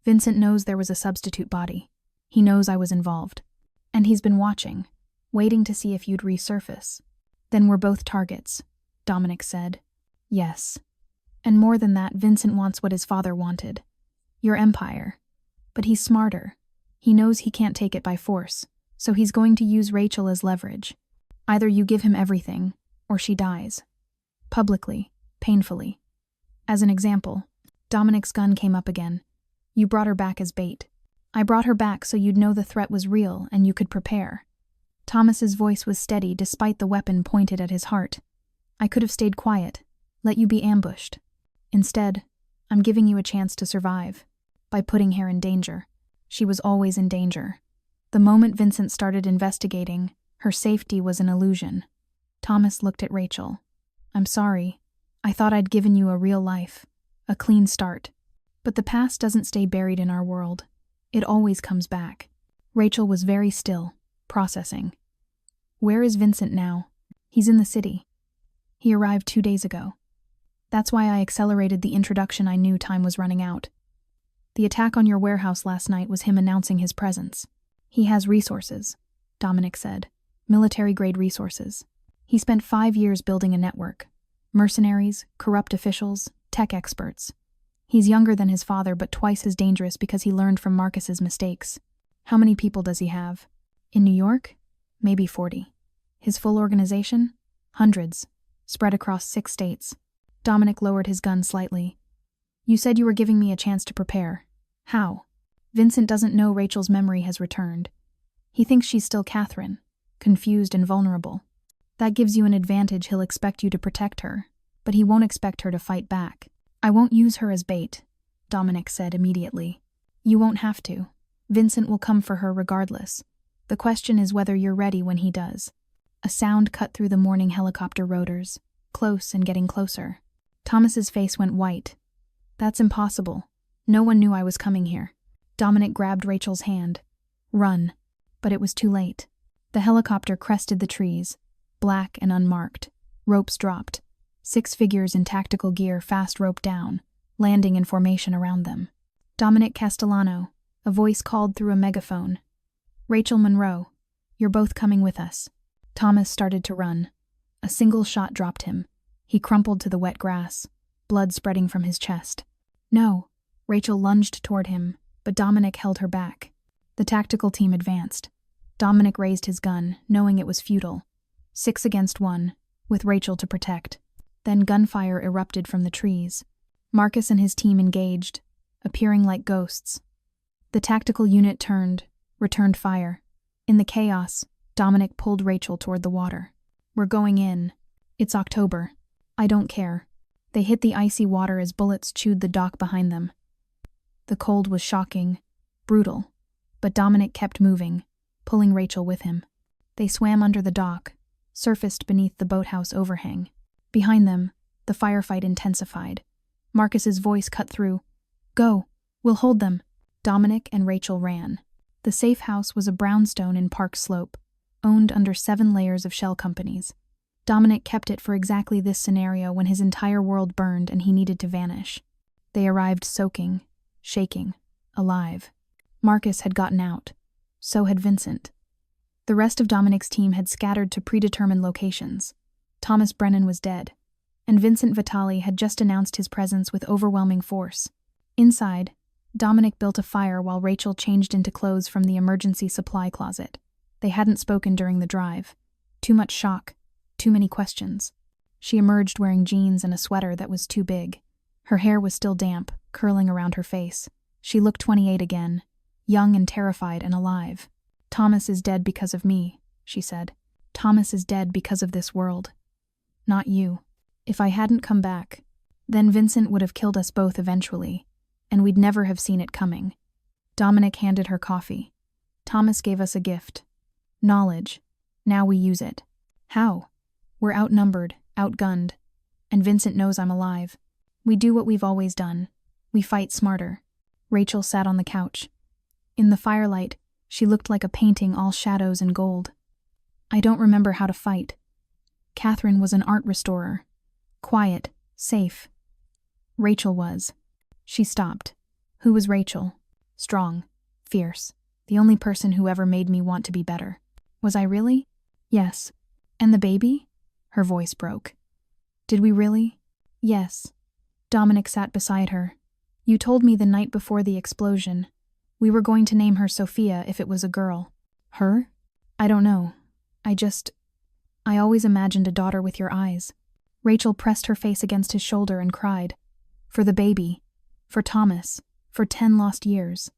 Vincent knows there was a substitute body. He knows I was involved. And he's been watching, waiting to see if you'd resurface. Then we're both targets, Dominic said. Yes. And more than that, Vincent wants what his father wanted. Your empire. But he's smarter. He knows he can't take it by force, so he's going to use Rachel as leverage. Either you give him everything, or she dies. Publicly, painfully. As an example, Dominic's gun came up again. You brought her back as bait. I brought her back so you'd know the threat was real and you could prepare. Thomas's voice was steady despite the weapon pointed at his heart. I could have stayed quiet, let you be ambushed. Instead, I'm giving you a chance to survive, by putting her in danger. She was always in danger. The moment Vincent started investigating, her safety was an illusion. Thomas looked at Rachel. I'm sorry. I thought I'd given you a real life, a clean start. But the past doesn't stay buried in our world. It always comes back. Rachel was very still, processing. Where is Vincent now? He's in the city. He arrived 2 days ago. That's why I accelerated the introduction. I knew time was running out. The attack on your warehouse last night was him announcing his presence. He has resources, Dominic said. Military-grade resources. He spent 5 years building a network. Mercenaries, corrupt officials, tech experts. He's younger than his father, but twice as dangerous because he learned from Marcus's mistakes. How many people does he have? In New York? Maybe 40. His full organization? Hundreds, spread across 6 states. Dominic lowered his gun slightly. You said you were giving me a chance to prepare. How? Vincent doesn't know Rachel's memory has returned. He thinks she's still Catherine, confused and vulnerable. That gives you an advantage. He'll expect you to protect her, but he won't expect her to fight back. I won't use her as bait, Dominic said immediately. You won't have to. Vincent will come for her regardless. The question is whether you're ready when he does. A sound cut through the morning helicopter rotors, close and getting closer. Thomas's face went white. That's impossible. No one knew I was coming here. Dominic grabbed Rachel's hand. Run. But it was too late. The helicopter crested the trees, black and unmarked. Ropes dropped. 6 figures in tactical gear fast roped down, landing in formation around them. Dominic Castellano, a voice called through a megaphone. Rachel Monroe, you're both coming with us. Thomas started to run. A single shot dropped him. He crumpled to the wet grass, blood spreading from his chest. No. Rachel lunged toward him, but Dominic held her back. The tactical team advanced. Dominic raised his gun, knowing it was futile. 6 against 1, with Rachel to protect. Then gunfire erupted from the trees. Marcus and his team engaged, appearing like ghosts. The tactical unit returned fire. In the chaos, Dominic pulled Rachel toward the water. We're going in. It's October. I don't care. They hit the icy water as bullets chewed the dock behind them. The cold was shocking, brutal, but Dominic kept moving, pulling Rachel with him. They swam under the dock, surfaced beneath the boathouse overhang. Behind them, the firefight intensified. Marcus's voice cut through. Go, we'll hold them. Dominic and Rachel ran. The safe house was a brownstone in Park Slope, owned under 7 layers of shell companies. Dominic kept it for exactly this scenario when his entire world burned and he needed to vanish. They arrived soaking, shaking, alive. Marcus had gotten out. So had Vincent. The rest of Dominic's team had scattered to predetermined locations. Thomas Brennan was dead, and Vincent Vitali had just announced his presence with overwhelming force. Inside, Dominic built a fire while Rachel changed into clothes from the emergency supply closet. They hadn't spoken during the drive. Too much shock. Too many questions. She emerged wearing jeans and a sweater that was too big. Her hair was still damp, curling around her face. She looked 28 again, young and terrified and alive. Thomas is dead because of me, she said. Thomas is dead because of this world. Not you. If I hadn't come back, Then Vincent would have killed us both eventually, and we'd never have seen it coming. Dominic handed her coffee. Thomas gave us a gift. Knowledge. Now we use it. How? We're outnumbered, outgunned, and Vincent knows I'm alive. We do what we've always done. We fight smarter. Rachel sat on the couch. In the firelight, she looked like a painting all shadows and gold. I don't remember how to fight. Catherine was an art restorer. Quiet, safe. Rachel was. She stopped. Who was Rachel? Strong, fierce, the only person who ever made me want to be better. Was I really? Yes. And the baby? Her voice broke. Did we really? Yes. Dominic sat beside her. You told me the night before the explosion. We were going to name her Sophia if it was a girl. Her? I don't know. I always imagined a daughter with your eyes. Rachel pressed her face against his shoulder and cried. For the baby. For Thomas. For 10 lost years.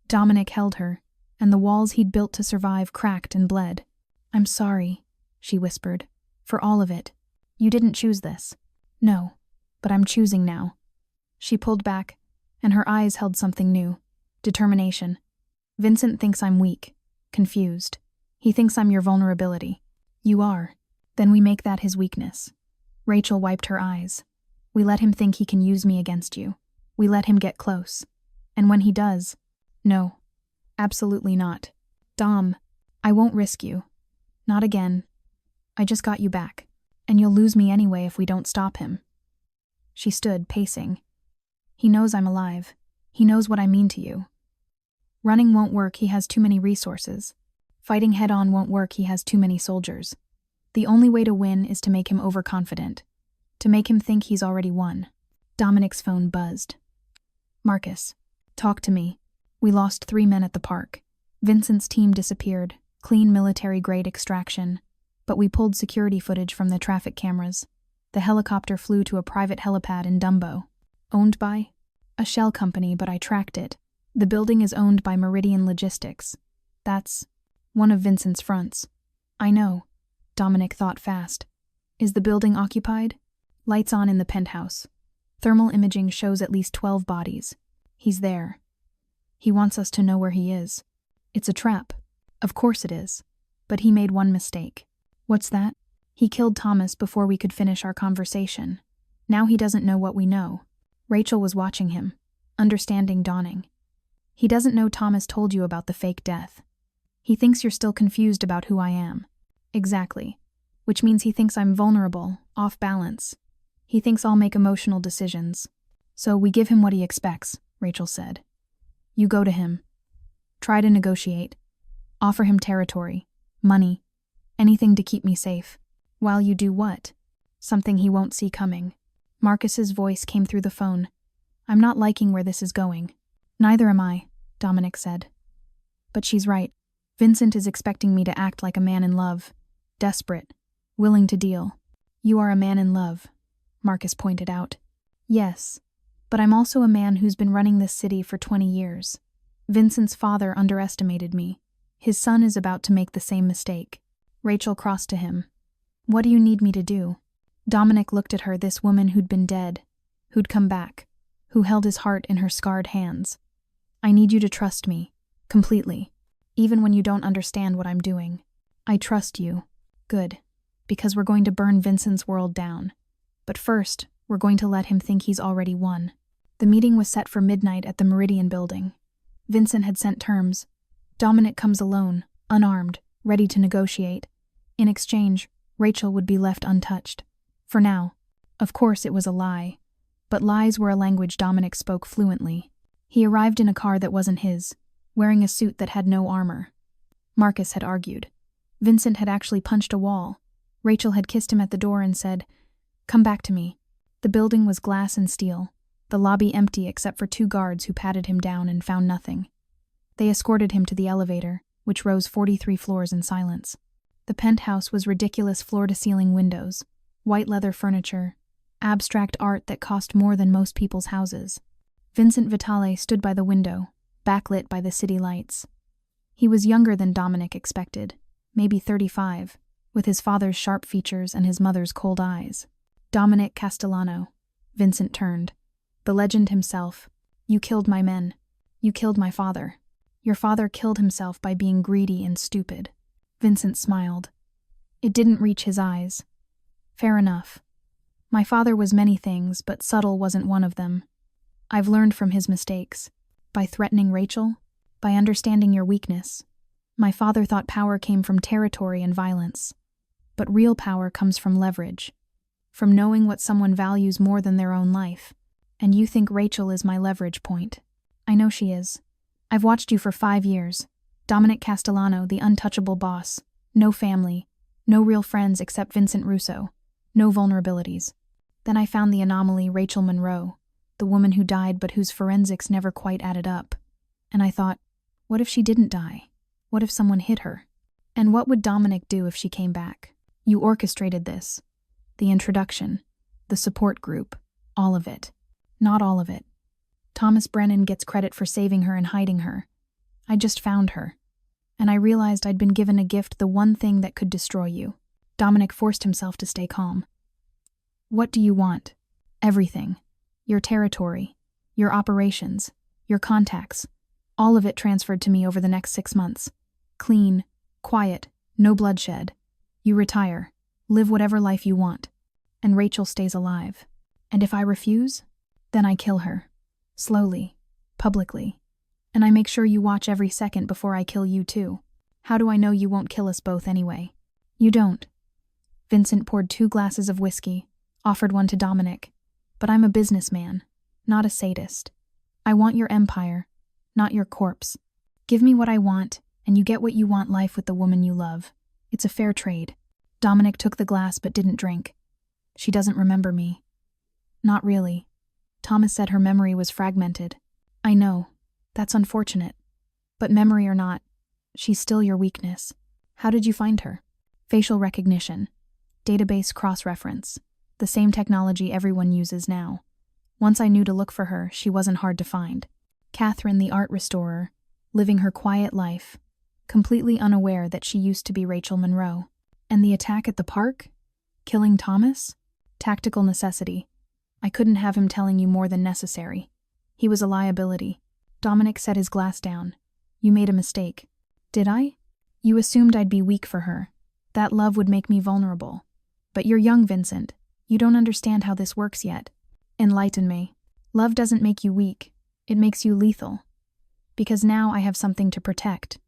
Dominic held her, and the walls he'd built to survive cracked and bled. I'm sorry, she whispered. For all of it. You didn't choose this. No, but I'm choosing now. She pulled back, and her eyes held something new. Determination. Vincent thinks I'm weak, confused. He thinks I'm your vulnerability. You are. Then we make that his weakness. Rachel wiped her eyes. We let him think he can use me against you. We let him get close. And when he does, no. Absolutely not. Dom, I won't risk you. Not again. I just got you back. And you'll lose me anyway if we don't stop him. She stood, pacing. He knows I'm alive. He knows what I mean to you. Running won't work, he has too many resources. Fighting head-on won't work, he has too many soldiers. The only way to win is to make him overconfident. To make him think he's already won. Dominic's phone buzzed. Marcus, talk to me. We lost 3 men at the park. Vincent's team disappeared. Clean military-grade extraction. But we pulled security footage from the traffic cameras. The helicopter flew to a private helipad in Dumbo. Owned by? A shell company, but I tracked it. The building is owned by Meridian Logistics. That's one of Vincent's fronts. I know. Dominic thought fast. Is the building occupied? Lights on in the penthouse. Thermal imaging shows at least 12 bodies. He's there. He wants us to know where he is. It's a trap. Of course it is. But he made one mistake. What's that? He killed Thomas before we could finish our conversation. Now he doesn't know what we know. Rachel was watching him, understanding dawning. He doesn't know Thomas told you about the fake death. He thinks you're still confused about who I am. Exactly. Which means he thinks I'm vulnerable, off balance. He thinks I'll make emotional decisions. So we give him what he expects, Rachel said. You go to him. Try to negotiate. Offer him territory, money, anything to keep me safe. While you do what? Something he won't see coming. Marcus's voice came through the phone. I'm not liking where this is going. Neither am I, Dominic said. But she's right. Vincent is expecting me to act like a man in love. Desperate. Willing to deal. You are a man in love, Marcus pointed out. Yes, but I'm also a man who's been running this city for 20 years. Vincent's father underestimated me. His son is about to make the same mistake. Rachel crossed to him. What do you need me to do? Dominic looked at her, this woman who'd been dead, who'd come back, who held his heart in her scarred hands. I need you to trust me, completely, even when you don't understand what I'm doing. I trust you. Good, because we're going to burn Vincent's world down. But first, we're going to let him think he's already won. The meeting was set for midnight at the Meridian building. Vincent had sent terms. Dominic comes alone, unarmed, ready to negotiate. In exchange, Rachel would be left untouched. For now. Of course it was a lie. But lies were a language Dominic spoke fluently. He arrived in a car that wasn't his, wearing a suit that had no armor. Marcus had argued. Vincent had actually punched a wall. Rachel had kissed him at the door and said, "Come back to me." The building was glass and steel, the lobby empty except for 2 guards who patted him down and found nothing. They escorted him to the elevator, which rose 43 floors in silence. The penthouse was ridiculous floor-to-ceiling windows, white leather furniture, abstract art that cost more than most people's houses. Vincent Vitale stood by the window, backlit by the city lights. He was younger than Dominic expected, maybe 35, with his father's sharp features and his mother's cold eyes. Dominic Castellano. Vincent turned. The legend himself. You killed my men. You killed my father. Your father killed himself by being greedy and stupid. Vincent smiled. It didn't reach his eyes. Fair enough. My father was many things, but subtle wasn't one of them. I've learned from his mistakes. By threatening Rachel, by understanding your weakness. My father thought power came from territory and violence. But real power comes from leverage. From knowing what someone values more than their own life. And you think Rachel is my leverage point. I know she is. I've watched you for 5 years. Dominic Castellano, the untouchable boss. No family. No real friends except Vincent Russo. No vulnerabilities. Then I found the anomaly, Rachel Monroe, the woman who died but whose forensics never quite added up. And I thought, what if she didn't die? What if someone hit her? And what would Dominic do if she came back? You orchestrated this. The introduction. The support group. All of it. Not all of it. Thomas Brennan gets credit for saving her and hiding her. I just found her. And I realized I'd been given a gift, the one thing that could destroy you. Dominic forced himself to stay calm. What do you want? Everything. Your territory. Your operations. Your contacts. All of it transferred to me over the next 6 months. Clean. Quiet. No bloodshed. You retire. Live whatever life you want. And Rachel stays alive. And if I refuse, then I kill her. Slowly. Publicly. And I make sure you watch every second before I kill you too. How do I know you won't kill us both anyway? You don't. Vincent poured 2 glasses of whiskey, offered one to Dominic. But I'm a businessman, not a sadist. I want your empire, not your corpse. Give me what I want, and you get what you want, life with the woman you love. It's a fair trade. Dominic took the glass but didn't drink. She doesn't remember me. Not really. Thomas said her memory was fragmented. I know. That's unfortunate. But memory or not, she's still your weakness. How did you find her? Facial recognition. Database cross-reference. The same technology everyone uses now. Once I knew to look for her, she wasn't hard to find. Catherine, the art restorer, living her quiet life, completely unaware that she used to be Rachel Monroe. And the attack at the park? Killing Thomas? Tactical necessity. I couldn't have him telling you more than necessary. He was a liability. Dominic set his glass down. You made a mistake. Did I? You assumed I'd be weak for her. That love would make me vulnerable. But you're young, Vincent. You don't understand how this works yet. Enlighten me. Love doesn't make you weak. It makes you lethal. Because now I have something to protect.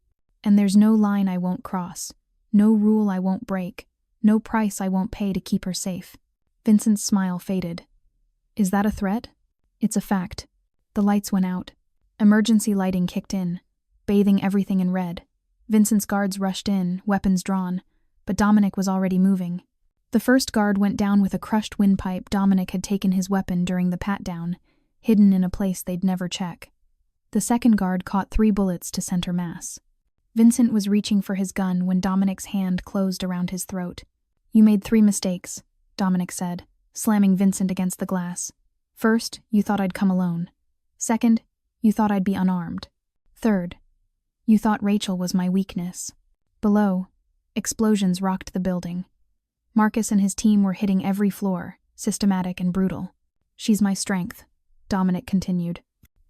And there's no line I won't cross. No rule I won't break. No price I won't pay to keep her safe. Vincent's smile faded. Is that a threat? It's a fact. The lights went out. Emergency lighting kicked in, bathing everything in red. Vincent's guards rushed in, weapons drawn, but Dominic was already moving. The first guard went down with a crushed windpipe. Dominic had taken his weapon during the pat-down, hidden in a place they'd never check. The second guard caught 3 bullets to center mass. Vincent was reaching for his gun when Dominic's hand closed around his throat. You made 3 mistakes, Dominic said, slamming Vincent against the glass. First, you thought I'd come alone. Second, you thought I'd be unarmed. Third, you thought Rachel was my weakness. Below, explosions rocked the building. Marcus and his team were hitting every floor, systematic and brutal. She's my strength, Dominic continued.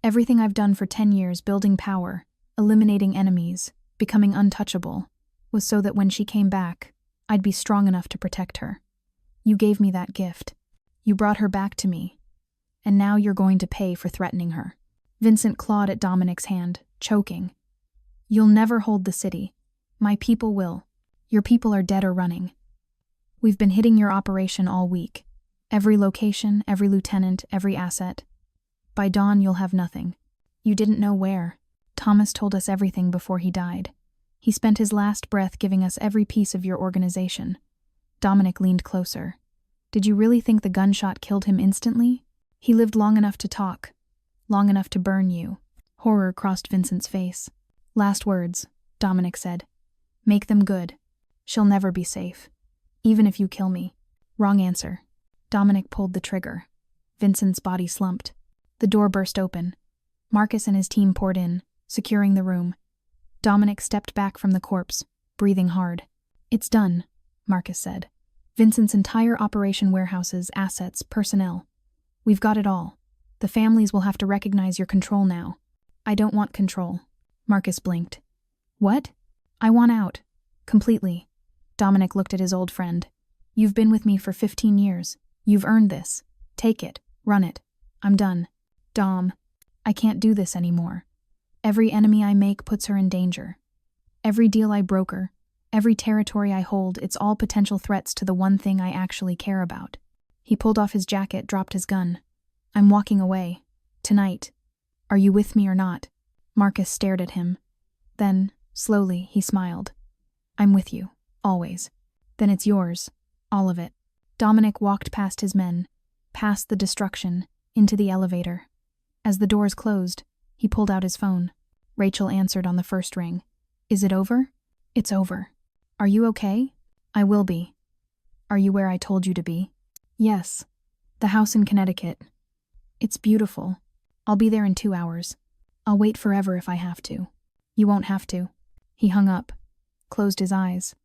Everything I've done for 10 years, building power, eliminating enemies, becoming untouchable, was so that when she came back, I'd be strong enough to protect her. You gave me that gift. You brought her back to me. And now you're going to pay for threatening her. Vincent clawed at Dominic's hand, choking. You'll never hold the city. My people will. Your people are dead or running. We've been hitting your operation all week. Every location, every lieutenant, every asset. By dawn, you'll have nothing. You didn't know where. Thomas told us everything before he died. He spent his last breath giving us every piece of your organization. Dominic leaned closer. Did you really think the gunshot killed him instantly? He lived long enough to talk. Long enough to burn you. Horror crossed Vincent's face. Last words, Dominic said. Make them good. She'll never be safe. Even if you kill me. Wrong answer. Dominic pulled the trigger. Vincent's body slumped. The door burst open. Marcus and his team poured in, securing the room. Dominic stepped back from the corpse, breathing hard. It's done, Marcus said. Vincent's entire operation, warehouses, assets, personnel. We've got it all. The families will have to recognize your control now. I don't want control. Marcus blinked. What? I want out. Completely. Dominic looked at his old friend. You've been with me for 15 years. You've earned this. Take it. Run it. I'm done. Dom. I can't do this anymore. Every enemy I make puts her in danger. Every deal I broker, every territory I hold, it's all potential threats to the one thing I actually care about. He pulled off his jacket, dropped his gun. I'm walking away. Tonight. Are you with me or not? Marcus stared at him. Then, slowly, he smiled. I'm with you. Always. Then it's yours. All of it. Dominic walked past his men, past the destruction, into the elevator. As the doors closed, he pulled out his phone. Rachel answered on the first ring. Is it over? It's over. Are you okay? I will be. Are you where I told you to be? Yes. The house in Connecticut. It's beautiful. I'll be there in 2 hours. I'll wait forever if I have to. You won't have to. He hung up, closed his eyes.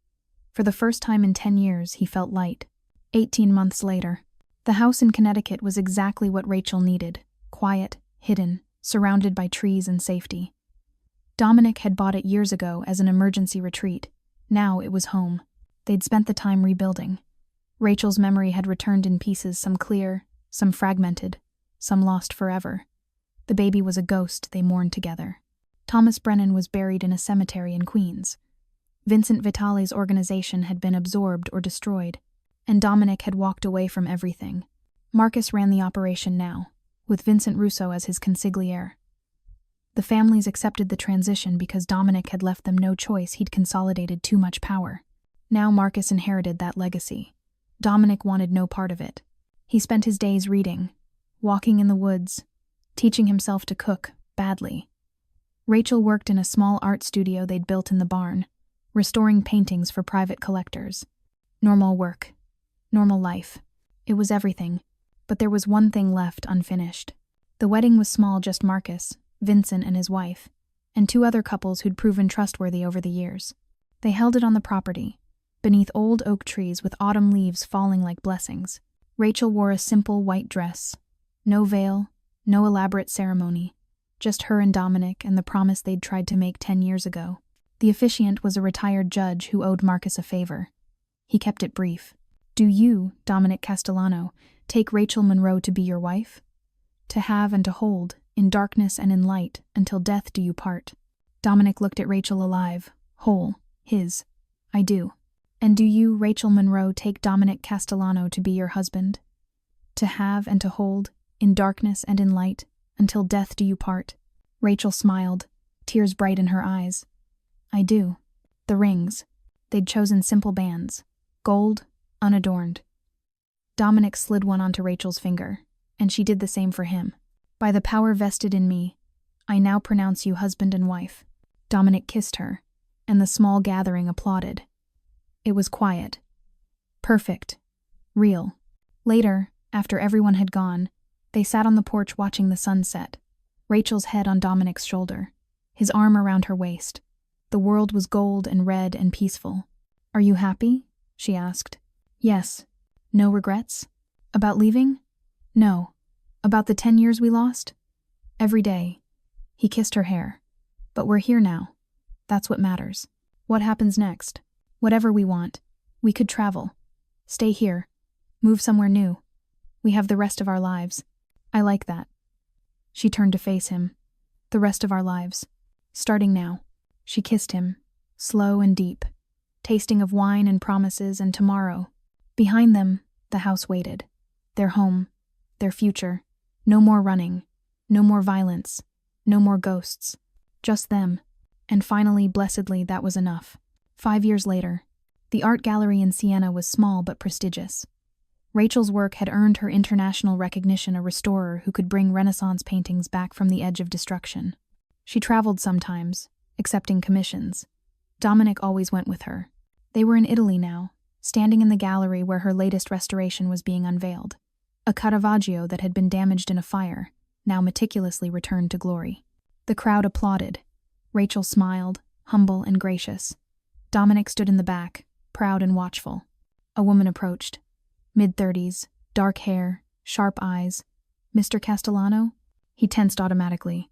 For the first time in 10 years, he felt light. 18 months later, the house in Connecticut was exactly what Rachel needed. Quiet, hidden, surrounded by trees and safety. Dominic had bought it years ago as an emergency retreat. Now it was home. They'd spent the time rebuilding. Rachel's memory had returned in pieces, some clear, some fragmented, some lost forever. The baby was a ghost they mourned together. Thomas Brennan was buried in a cemetery in Queens. Vincent Vitale's organization had been absorbed or destroyed, and Dominic had walked away from everything. Marcus ran the operation now, with Vincent Russo as his consigliere. The families accepted the transition because Dominic had left them no choice. He'd consolidated too much power. Now Marcus inherited that legacy. Dominic wanted no part of it. He spent his days reading, walking in the woods, teaching himself to cook, badly. Rachel worked in a small art studio they'd built in the barn, restoring paintings for private collectors. Normal work. Normal life. It was everything. But there was one thing left unfinished. The wedding was small, just Marcus, Vincent and his wife, and 2 other couples who'd proven trustworthy over the years. They held it on the property, beneath old oak trees with autumn leaves falling like blessings. Rachel wore a simple white dress. No veil, no elaborate ceremony. Just her and Dominic and the promise they'd tried to make 10 years ago. The officiant was a retired judge who owed Marcus a favor. He kept it brief. Do you, Dominic Castellano, take Rachel Monroe to be your wife? To have and to hold, in darkness and in light, until death do you part. Dominic looked at Rachel alive, whole, his. I do. And do you, Rachel Monroe, take Dominic Castellano to be your husband? To have and to hold, in darkness and in light, until death do you part. Rachel smiled, tears bright in her eyes. I do. The rings. They'd chosen simple bands. Gold, unadorned. Dominic slid one onto Rachel's finger, and she did the same for him. By the power vested in me, I now pronounce you husband and wife. Dominic kissed her, and the small gathering applauded. It was quiet. Perfect. Real. Later, after everyone had gone, they sat on the porch watching the sunset, Rachel's head on Dominic's shoulder, his arm around her waist. The world was gold and red and peaceful. Are you happy? She asked. Yes. No regrets? About leaving? No. About the 10 years we lost? Every day. He kissed her hair. But we're here now. That's what matters. What happens next? Whatever we want. We could travel. Stay here. Move somewhere new. We have the rest of our lives. I like that. She turned to face him. The rest of our lives. Starting now. She kissed him, slow and deep, tasting of wine and promises and tomorrow. Behind them, the house waited. Their home. Their future. No more running. No more violence. No more ghosts. Just them. And finally, blessedly, that was enough. 5 years later, the art gallery in Siena was small but prestigious. Rachel's work had earned her international recognition, a restorer who could bring Renaissance paintings back from the edge of destruction. She traveled sometimes, accepting commissions. Dominic always went with her. They were in Italy now, standing in the gallery where her latest restoration was being unveiled. A Caravaggio that had been damaged in a fire, now meticulously returned to glory. The crowd applauded. Rachel smiled, humble and gracious. Dominic stood in the back, proud and watchful. A woman approached. Mid-30s, dark hair, sharp eyes, Mr. Castellano? He tensed automatically.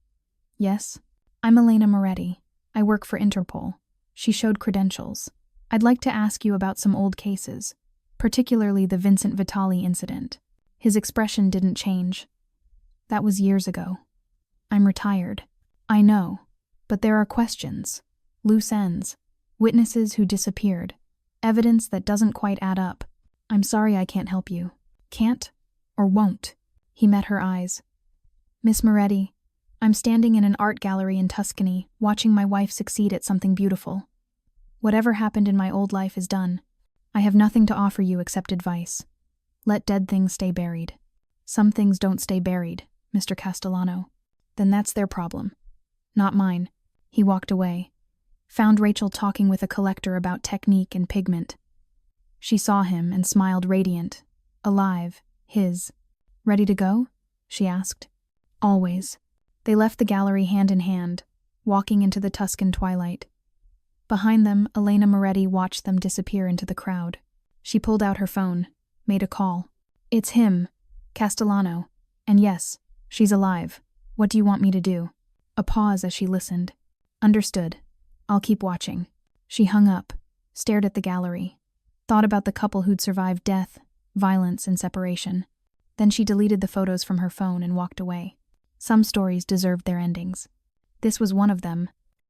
Yes? I'm Elena Moretti. I work for Interpol. She showed credentials. I'd like to ask you about some old cases, particularly the Vincent Vitali incident. His expression didn't change. That was years ago. I'm retired. I know. But there are questions, loose ends, witnesses who disappeared, evidence that doesn't quite add up. I'm sorry I can't help you. Can't or won't? He met her eyes. Miss Moretti, I'm standing in an art gallery in Tuscany, watching my wife succeed at something beautiful. Whatever happened in my old life is done. I have nothing to offer you except advice. Let dead things stay buried. Some things don't stay buried, Mr. Castellano. Then that's their problem. Not mine. He walked away. Found Rachel talking with a collector about technique and pigment. She saw him and smiled radiant, alive, his. Ready to go? She asked. Always. They left the gallery hand in hand, walking into the Tuscan twilight. Behind them, Elena Moretti watched them disappear into the crowd. She pulled out her phone, made a call. It's him, Castellano. And yes, she's alive. What do you want me to do? A pause as she listened. Understood. I'll keep watching. She hung up, stared at the gallery, thought about the couple who'd survived death, violence, and separation. Then she deleted the photos from her phone and walked away. Some stories deserved their endings. This was one of them,